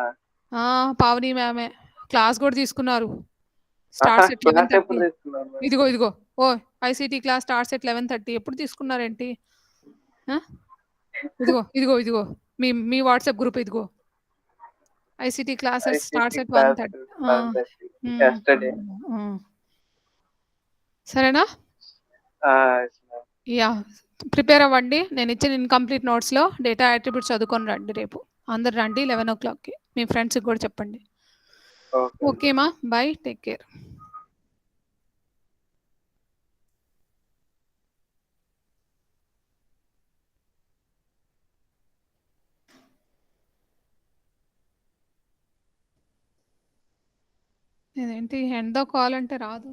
ఆ! పావని మ్యామే. క్లాస్ కూడా తీసుకున్నారు. ఆహా, స్టార్ట్స్ ఎట్ క్లాస్ 11:30. ఎప్పుడు తీసుకున్నారు మేడం? ఇదిగో. ఓయ్! ఐసీటీ క్లాస్ స్టార్ట్స్ ఎట్ 11:30 ఎప్పుడు తీసుకున్నారేంటి? ఆ! ఇదిగో. మీ మీ వాట్సాప్ గ్రూప్ ఇదిగో. ICT classes ICT starts at class 1:30. ఆ! 1:30 హ్మ్. ఎస్టర్డే. హ్మ్. సరేనా? Yes ma'am. యాహ్! ప్రిపేర్ అవ్వండి. నేనిచ్చిన ఇన్‌కంప్లీట్ నోట్స్‌లో డేటా అట్రిబ్యూట్స్ చదువుకొని రండి రేపు. అందరూ రండి 11:00కి. మీ ఫ్రెండ్స్‌కి కూడా చెప్పండి. ఓకే. ఓకే మా. బై. Take care. ఇదేంటి ఎండ్ ద కాల్ అంటే రాదు.